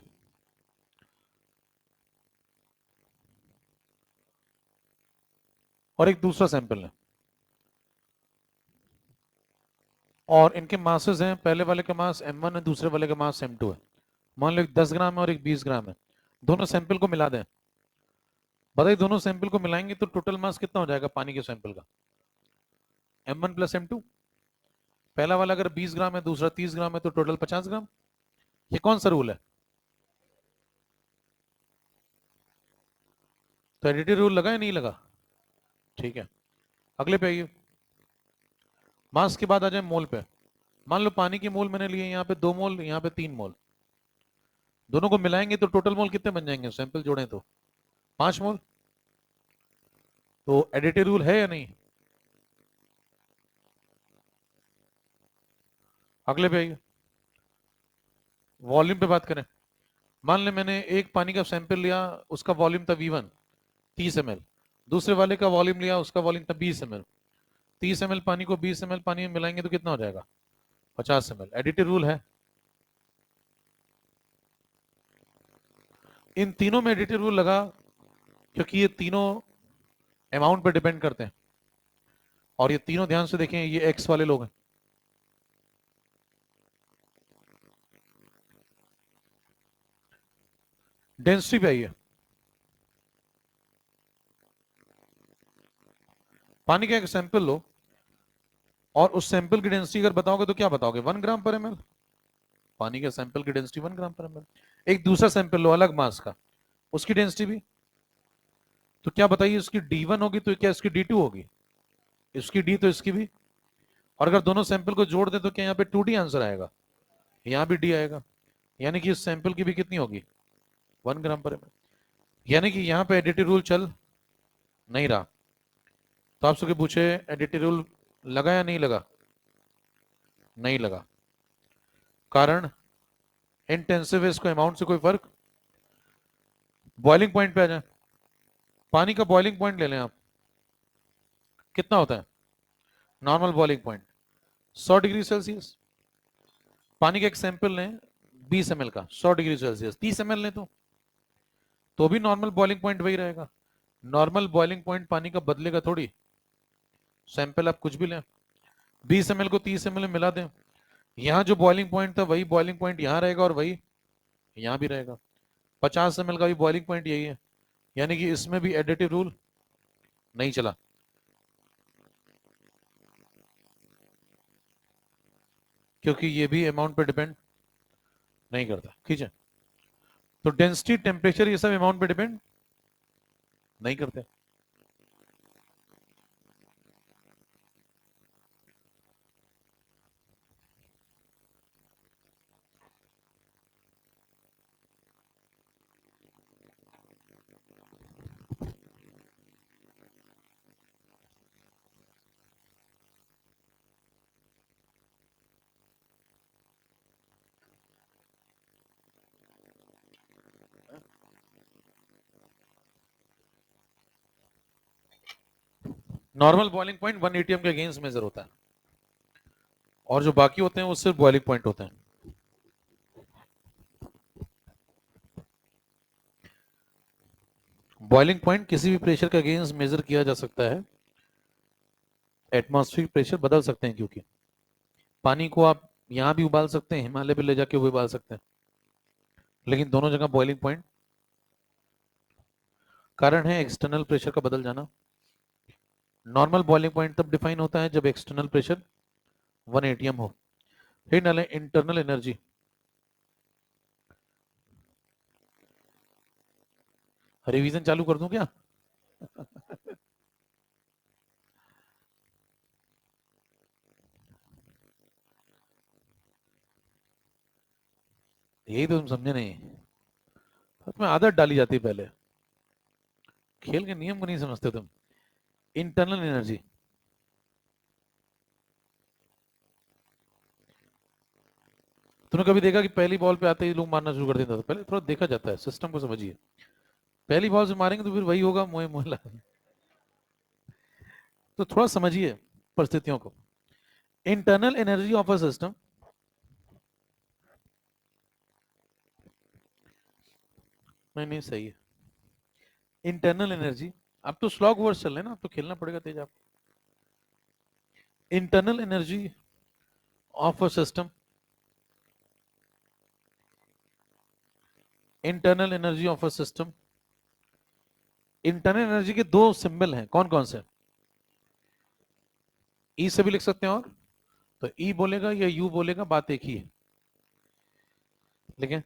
और एक दूसरा सैंपल लें, और इनके मासेस हैं, पहले वाले का मास m1 है, दूसरे वाले का मास m2 है। मान लो एक 10 ग्राम है और एक 20 ग्राम है। दोनों सैंपल को मिला दें, बताइए दोनों सैंपल को मिलाएंगे तो टोटल मास कितना हो जाएगा पानी के सैंपल का? m1 plus m2। पहला वाला अगर 20 ग्राम है, दूसरा 30 ग्राम है, तो टोटल 50 ग्राम। ये कौन सा रूल है? तो एडिटिव रूल लगा या नहीं लगा? ठीक है, अगले पे आइए। मास के बाद आ जाए मोल पे। मान लो पानी की मोल मैंने लिए यहाँ पे 2 मोल, यहाँ पे 3 मोल। दोनों को मिलाएंगे तो टोटल मोल कितने बन जाएंगे सैंपल जोड़े तो? 5 मोल। तो एडिटिव रूल है या नहीं? अगले पे आइए, वॉल्यूम पे बात करें। मान ले मैंने एक पानी का सैंपल लिया, उसका वॉल्यूम था V1 30 ml। दूसरे वाले का वॉल्यूम लिया, उसका वॉल्यूम था 20 ml। 30 ml पानी को 20 ml पानी में मिलाएंगे तो कितना हो जाएगा? 50 ml। एडिटिव रूल है। इन तीनों में एडिटिव रूल लगा क्योंकि ये तीनों अमाउंट पे डिपेंड करते हैं। और ये तीनों ध्यान से देखें, ये एक्स वाले लोग हैं। डेंसिटी पे आइए। पानी का एक सैंपल लो और उस सैंपल की डेंसिटी अगर बताओगे तो क्या बताओगे? 1 ग्राम पर ml। पानी के सैंपल की डेंसिटी 1 ग्राम पर ml। एक दूसरा सैंपल लो अलग मास का, उसकी डेंसिटी भी, तो क्या बताइए? इसकी D1 होगी तो क्या इसकी D2 होगी? इसकी D तो इसकी भी। और अगर दोनों सैंपल को जोड़ दे तो क्या यहाँ पे 2D आंसर आएगा? यहाँ भी डी आएगा, यानी कि इस सैंपल की भी कितनी होगी 1 ग्राम पर ml। यानी कि यहाँ पे एडिटिव रूल चल नहीं रहा। तो आपसे पूछे एडिटिव रूल लगा या नहीं लगा, नहीं लगा। कारण इंटेंसिव है, इसको अमाउंट से कोई फर्क। बॉइलिंग पॉइंट पे आ जाए, पानी का बॉइलिंग पॉइंट ले लें आप, कितना होता है normal boiling point 100 degree Celsius. पानी का एक सैंपल लें 20 ml का, 100 डिग्री सेल्सियस, 30 ml लें तो भी नॉर्मल बॉइलिंग पॉइंट वही रहेगा। नॉर्मल बॉइलिंग पॉइंट पानी का बदलेगा थोड़ी, सैंपल आप कुछ भी लें, 20 ml को 30 ml में मिला दें, यहाँ जो बॉइलिंग पॉइंट था वही बॉइलिंग पॉइंट यहाँ रहेगा और वही यहाँ भी रहेगा। 50 ml का भी बॉइलिंग पॉइंट यही है, यानी कि इसमें भी एडिटिव रूल नहीं चला। क्योंकि ये भी अमाउंट पे डिपेंड नहीं करता, ठीक है। तो डेंसिटी, टेम्परेचर, ये सब अमाउंट पे डिपेंड नहीं करते। नॉर्मल बॉइलिंग पॉइंट 1 एटीएम के अगेंस्ट मेजर होता है, और जो बाकी होते हैं वो सिर्फ बॉइलिंग पॉइंट होते हैं। बॉइलिंग पॉइंट किसी भी प्रेशर के अगेंस्ट मेजर किया जा सकता है, एटमॉस्फेरिक प्रेशर बदल सकते हैं, क्योंकि पानी को आप यहाँ भी उबाल सकते हैं, हिमालय पे ले जाके वो उबाल सकते हैं, लेकिन दोनों जगह बॉइलिंग पॉइंट। कारण है एक्सटर्नल प्रेशर का बदल जाना। नॉर्मल बॉइलिंग पॉइंट तब डिफाइन होता है जब एक्सटर्नल प्रेशर 1 एटीएम हो। फिर डालें इंटरनल एनर्जी। रिवीजन चालू कर दूं क्या? यही तो तुम समझे नहीं, में आदत डाली जाती है पहले, खेल के नियम को नहीं समझते तुम। इंटरनल एनर्जी, तुमने कभी देखा कि पहली बॉल पे आते ही लोग मारना शुरू कर देते थे? पहले थोड़ा देखा जाता है, सिस्टम को समझिए। पहली बॉल से मारेंगे तो फिर वही होगा, मोए मोहल्ला। तो थोड़ा समझिए परिस्थितियों को। Internal energy of a system, नहीं नहीं सही है। इंटरनल एनर्जी, अब तो स्लॉग वर्ड्स चल रहे हैं ना, अब तो खेलना पड़ेगा तेज आप। Internal energy of a system, internal energy of a system. Internal energy के दो सिंबल हैं, कौन कौन से? ई से भी लिख सकते हैं, और तो ई बोलेगा या यू बोलेगा, बात एक ही है। लेकिन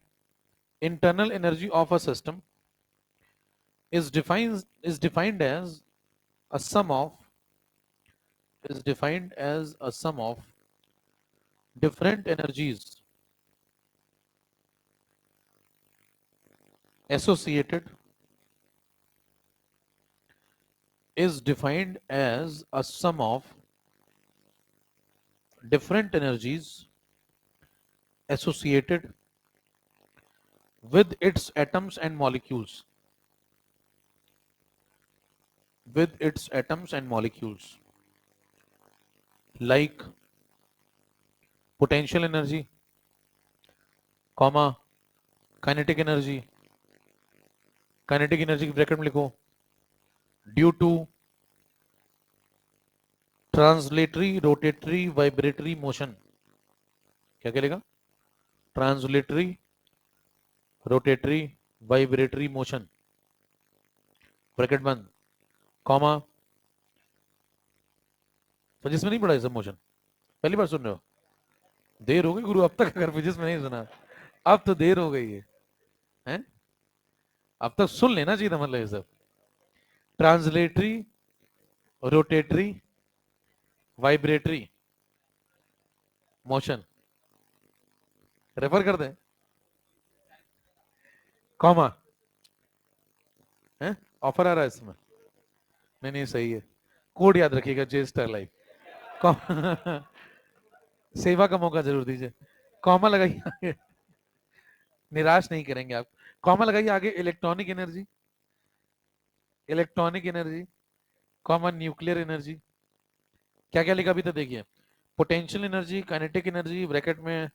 internal energy of a system is defined as a sum of is defined as a sum of different energies associated is defined as a sum of different energies associated with its atoms and molecules, with its atoms and molecules, like potential energy, comma kinetic energy, kinetic energy की bracket में लिखो due to translatory rotatory vibratory motion. क्या करेगा? Translatory rotatory vibratory motion, bracket बंद, comma. Physics में नहीं पढ़ा ये सब मोशन, पहली बार सुन रहे हो? देर हो गई गुरु, अब तक अगर फिजिक्स में नहीं सुना, अब तो देर हो गई है, हैं? अब तक सुन लेना चाहिए था, मतलब ये सब translatory rotatory vibratory motion. Refer कर दें, कॉमा है, ऑफर आ रहा है इसमें। नहीं नहीं सही है, कोड याद रखिएगा, जे स्टार लाइफ। सेवा का मौका जरूर दीजिए। कॉमा लगाइए आगे, निराश नहीं करेंगे आप। कॉमा लगाइए आगे, electronic energy, electronic energy, comma nuclear energy. क्या क्या लिखा अभी तक देखिए, potential energy, kinetic energy, bracket में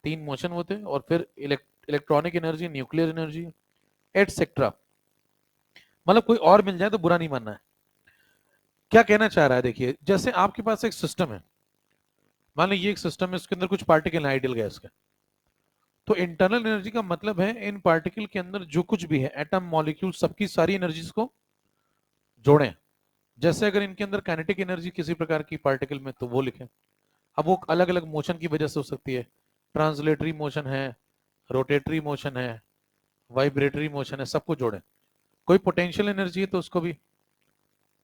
तीन मोशन होते हैं, और फिर electronic energy, nuclear energy, etcetera. मतलब कोई और मिल जाए तो बुरा नहीं मानना है। क्या कहना चाह रहा है, देखिए जैसे आपके पास एक सिस्टम है, मान लीजिए एक सिस्टम है, इसके अंदर कुछ पार्टिकल है आइडियल गैस के, तो इंटरनल एनर्जी का मतलब है इन पार्टिकल के अंदर जो कुछ भी है, एटम, मॉलिक्यूल, सबकी सारी एनर्जीज को जोड़ें। जैसे अगर इनके अंदर काइनेटिक एनर्जी किसी प्रकार की पार्टिकल में, तो वो लिखें। अब वो अलग अलग मोशन की वजह से हो सकती है, ट्रांसलेटरी मोशन है, रोटेटरी मोशन है, वाइब्रेटरी मोशन है, सबको जोड़ें। कोई पोटेंशियल एनर्जी है तो उसको भी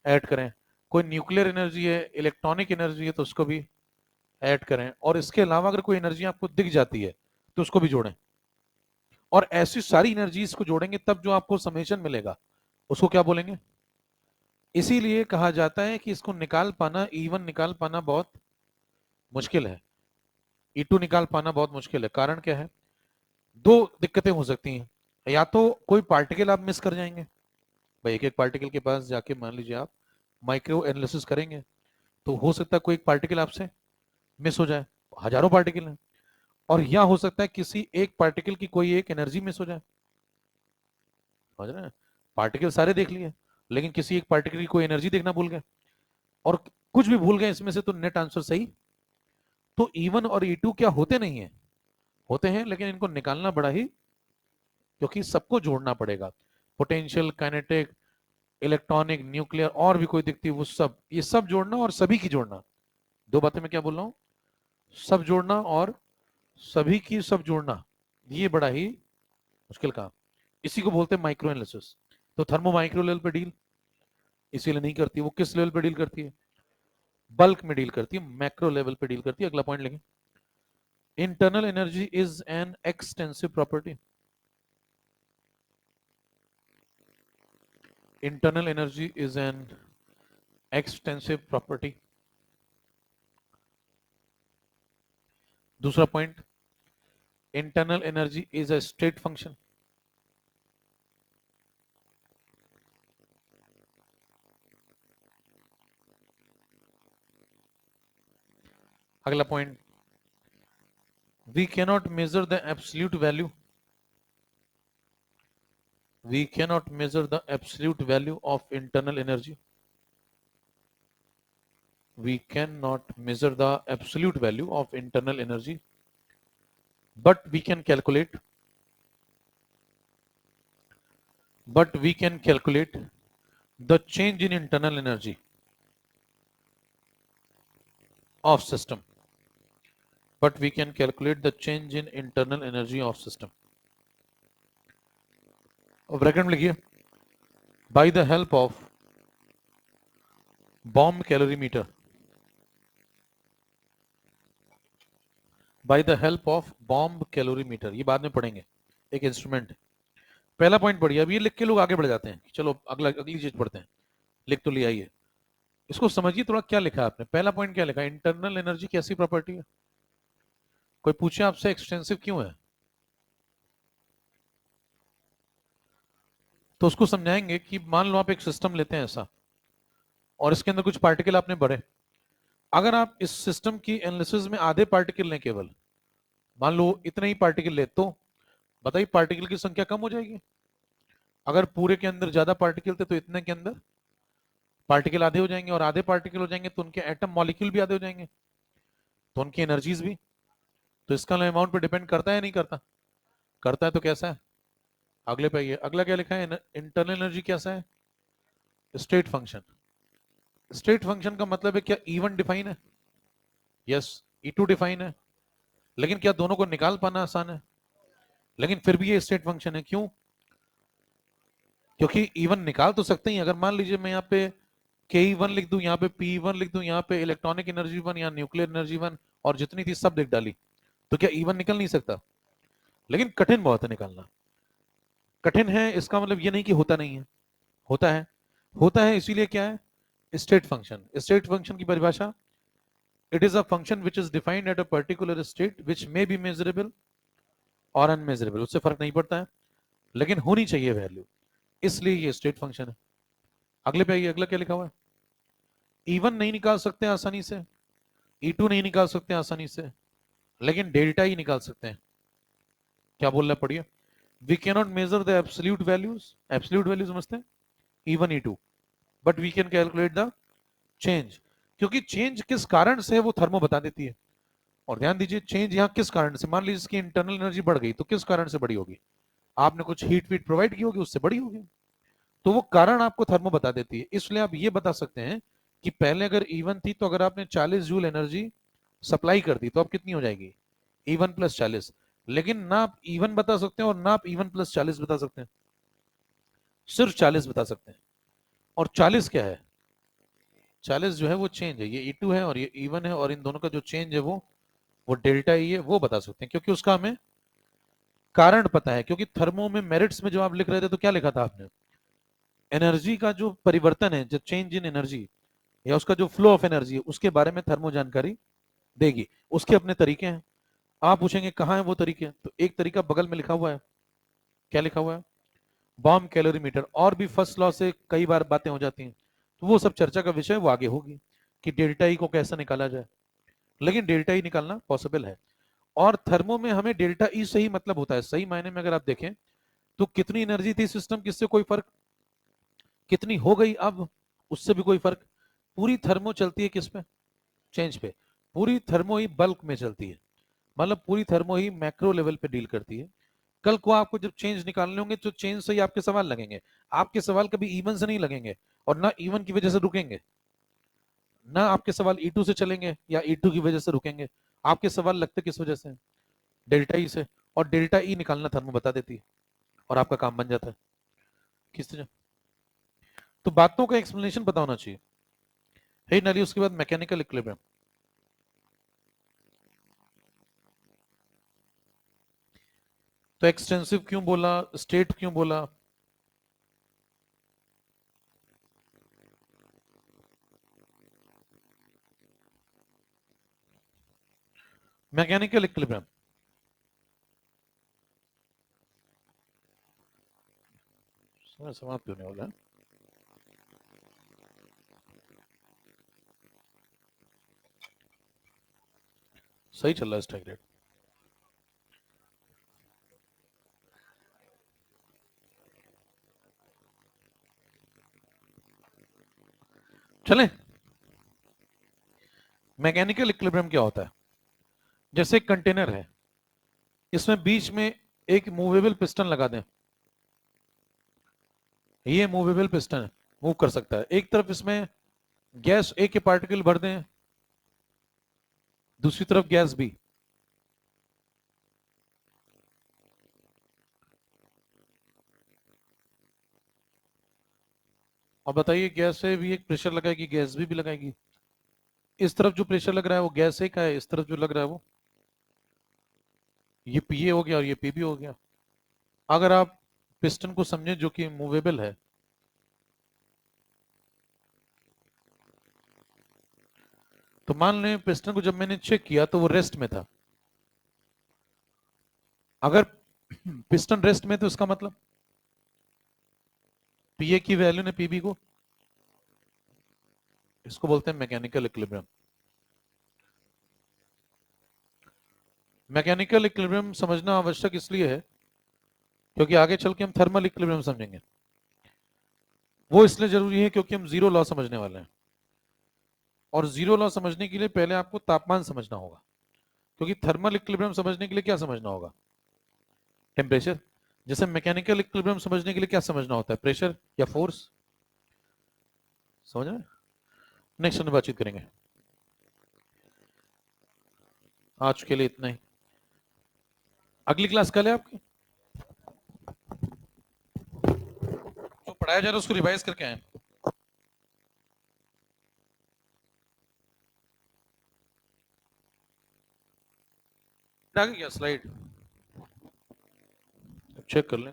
ऐड करें, कोई न्यूक्लियर एनर्जी है, इलेक्ट्रॉनिक एनर्जी है तो उसको भी ऐड करें, और इसके अलावा अगर कोई एनर्जी आपको दिख जाती है तो उसको भी जोड़ें। और ऐसी सारी एनर्जीज को जोड़ेंगे तब जो आपको समेशन मिलेगा उसको क्या बोलेंगे। इसीलिए कहा जाता है कि इसको निकाल पाना, E1 निकाल पाना बहुत मुश्किल है, E2 निकाल पाना बहुत मुश्किल है। कारण क्या है, दो दिक्कतें हो सकती हैं। या तो कोई पार्टिकल आप मिस कर जाएंगे, भाई एक एक पार्टिकल के पास जाके मान लीजिए आप माइक्रो एनालिसिस करेंगे, तो हो सकता है कोई एक पार्टिकल आपसे मिस हो जाए, हजारों पार्टिकल हैं। और या हो सकता है किसी एक पार्टिकल की कोई एक एनर्जी मिस हो जाए, समझ रहे हैं, पार्टिकल सारे देख लिए लेकिन किसी एक पार्टिकल की कोई एनर्जी देखना भूल गए, और कुछ भी भूल गए इसमें से, तो नेट आंसर सही। तो E1 और E2 क्या होते नहीं है, होते हैं, लेकिन इनको निकालना बड़ा ही, क्योंकि सबको जोड़ना पड़ेगा, पोटेंशियल, काइनेटिक, इलेक्ट्रॉनिक, न्यूक्लियर, और भी कोई दिखती है वो सब, ये सब जोड़ना और सभी की जोड़ना। दो बातें मैं क्या बोल रहा हूँ, सब जोड़ना और सभी की सब जोड़ना, ये बड़ा ही मुश्किल काम। इसी को बोलते हैं माइक्रो एनालिसिस। तो थर्मो माइक्रो लेवल पे डील इसीलिए नहीं करती, वो किस लेवल पे डील करती है, बल्क में डील करती है, मैक्रो लेवल पे डील करती है। अगला पॉइंट लेंगे, internal energy is an extensive property. Internal energy is an extensive property. दूसरा point, internal energy is a state function. अगला point, we cannot measure the absolute value, we cannot measure the absolute value of internal energy, we cannot measure the absolute value of internal energy, but we can calculate, but we can calculate the change in internal energy of system, but we can calculate the change in internal energy of system। Bracket में लिखिए, by the help of bomb calorimeter, by the help of bomb calorimeter, ये बाद में पढ़ेंगे, एक instrument. पहला point पढ़िए, अब ये लिख के लोग आगे बढ़ जाते हैं, चलो अगला अगली चीज पढ़ते हैं। लिख तो लिया ही है, इसको समझिए थोड़ा, क्या लिखा है आपने। पहला पॉइंट क्या लिखा है, इंटरनल एनर्जी कैसी प्रॉपर्टी है। कोई पूछे आपसे एक्सटेंसिव क्यों है, तो उसको समझाएंगे कि मान लो आप एक सिस्टम लेते हैं ऐसा, और इसके अंदर कुछ पार्टिकल आपने भरे। अगर आप इस सिस्टम की एनालिसिस में आधे पार्टिकल लें केवल, मान लो इतने ही पार्टिकल ले, तो बताइए पार्टिकल की संख्या कम हो जाएगी। अगर पूरे के अंदर ज्यादा पार्टिकल थे तो इतने के अंदर पार्टिकल आधे हो जाएंगे, और आधे पार्टिकल हो जाएंगे तो उनके एटम, मॉलिक्यूल भी आधे हो जाएंगे, तो उनकी एनर्जीज भी। तो इसका अमाउंट पे डिपेंड करता है या नहीं करता, करता है। तो कैसा है, अगले पे ये अगला क्या लिखा है, इंटरनल एनर्जी कैसा है, स्टेट फंक्शन। स्टेट फंक्शन का मतलब है क्या E1 डिफाइन है, यस, E2 डिफाइन है, लेकिन क्या दोनों को निकाल पाना आसान है, लेकिन फिर भी ये स्टेट फंक्शन है। क्यों, क्योंकि E1 निकाल तो सकते ही, अगर मान लीजिए मैं यहाँ पे Ke1 लिख दूं, यहाँ पे P1 लिख दूं, यहाँ पे इलेक्ट्रॉनिक एनर्जी 1 या न्यूक्लियर एनर्जी 1, और जितनी थी सब लिख डाली, तो क्या E1 निकल नहीं सकता। लेकिन कठिन बहुत है निकालना। कठिन है इसका मतलब ये नहीं कि होता नहीं है, होता है। होता है इसीलिए क्या है, स्टेट फंक्शन। स्टेट फंक्शन की परिभाषा, it is a function which is defined at a particular state which may be measurable और अनमेजरेबल, उससे फर्क नहीं पड़ता है, लेकिन होनी चाहिए वैल्यू, इसलिए ये स्टेट फंक्शन है। अगले पे आइए, अगला क्या लिखा हुआ है, E1 नहीं निकाल सकते आसानी से, E2 नहीं निकाल सकते आसानी से, लेकिन डेल्टा ही निकाल सकते हैं। क्या बोल रहा है पढ़िए, we can not measure the absolute values, absolute value समझते हैं E1 E2, but we can calculate the change, क्योंकि चेंज किस कारण से है वो थर्मो बता देती है। और ध्यान दीजिए चेंज यहाँ किस कारण से, मान लीजिए इसकी इंटरनल एनर्जी बढ़ गई तो किस कारण से बढ़ी होगी, आपने कुछ हीट वीट प्रोवाइड की होगी उससे बढ़ी होगी, तो वो कारण आपको थर्मो बता देती है। इसलिए आप ये बता सकते हैं कि पहले अगर E1 थी तो अगर आपने 40 जूल एनर्जी सप्लाई कर दी तो अब कितनी हो जाएगी, E1 प्लस 40। लेकिन ना आप E1 बता सकते हैं और ना आप E1 प्लस 40 बता सकते हैं, सिर्फ 40 बता सकते हैं। और 40 क्या है, 40 जो है वो चेंज है, ये E2 है और ये E1 है, और इन दोनों का जो चेंज है वो डेल्टा ई है, वो बता सकते हैं, क्योंकि उसका हमें कारण पता है। क्योंकि थर्मो में मेरिट्स में जो आप लिख रहे थे तो क्या लिखा था आपने, एनर्जी का जो परिवर्तन है, जो चेंज इन एनर्जी या उसका जो फ्लो ऑफ एनर्जी है, उसके बारे में थर्मो जानकारी देगी। उसके अपने तरीके हैं। आप पूछेंगे कहाँ है वो तरीके, तो एक तरीका बगल में लिखा हुआ है, क्या लिखा हुआ है, बॉम्ब कैलोरीमीटर। और भी फर्स्ट लॉ से कई बार बातें हो जाती हैं, तो वो सब चर्चा का विषय वो आगे होगी कि डेल्टा ई को कैसे निकाला जाए, लेकिन डेल्टा ई निकालना पॉसिबल है। और थर्मो में हमें डेल्टा ई से ही मतलब होता है, सही मायने में अगर आप देखें तो कितनी एनर्जी थी सिस्टम किससे कोई फर्क, कितनी हो गई अब उससे भी कोई फर्क। पूरी थर्मो चलती है किस पे, चेंज पे। पूरी थर्मो ही बल्क में चलती है, मतलब पूरी थर्मो ही मैक्रो लेवल पे डील करती है। कल को आपको जब चेंज निकालने होंगे तो चेंज से ही आपके सवाल लगेंगे। आपके सवाल कभी इवन से नहीं लगेंगे, और ना इवन की वजह से रुकेंगे, ना आपके सवाल E2 से चलेंगे या E2 की वजह से रुकेंगे। आपके सवाल लगते किस वजह से, डेल्टा ई से, और डेल्टा ई निकालना थर्मो बता देती है और आपका काम बन जाता है। किस तरह, तो बातों का एक्सप्लेनेशन पता होना चाहिए है नाली। उसके बाद मैकेनिकल इक्विलिब्रियम, तो एक्सटेंसिव क्यों बोला, स्टेट क्यों बोला, मैकेनिकल इक्विलिब्रियम। समाप्त होने वाला है, सही चल रहा है स्ट्राइक रेट। चले, मैकेनिकल इक्विलिब्रियम क्या होता है, जैसे एक कंटेनर है, इसमें बीच में एक मूवेबल पिस्टन लगा दें, ये मूवेबल पिस्टन है, मूव कर सकता है। एक तरफ इसमें गैस ए के पार्टिकल भर दें, दूसरी तरफ गैस बी, और बताइए गैस से भी एक प्रेशर लगाएगी, गैस भी लगाएगी। इस तरफ जो प्रेशर लग रहा है वो गैस ए का है, इस तरफ जो लग रहा है वो, ये पीए हो गया और ये पीबी हो गया। अगर आप पिस्टन को समझें जो कि मूवेबल है, तो मान लें पिस्टन को जब मैंने चेक किया तो वो रेस्ट में था। अगर पिस्टन रेस्ट में तो इसका मतलब पीए की वैल्यू ने पीबी को, इसको बोलते हैं मैकेनिकल इक्विलिब्रियम। मैकेनिकल इक्विलिब्रियम समझना आवश्यक इसलिए है क्योंकि आगे चल के हम थर्मल इक्विलिब्रियम समझेंगे। वो इसलिए जरूरी है क्योंकि हम जीरो लॉ समझने वाले हैं, और जीरो लॉ समझने के लिए पहले आपको तापमान समझना होगा। क्योंकि थर्मल इक्विलिब्रियम समझने के लिए क्या समझना होगा, टेम्परेचर। जैसे मैकेनिकल इक्विलिब्रियम समझने के लिए क्या समझना होता है, प्रेशर या फोर्स। समझ रहे हैं, नेक्स्ट में बातचीत करेंगे। आज के लिए इतना ही, अगली क्लास कल है आपकी, जो पढ़ाया जा रहा है उसको रिवाइज करके आए। आगे क्या स्लाइड, चेक कर लें।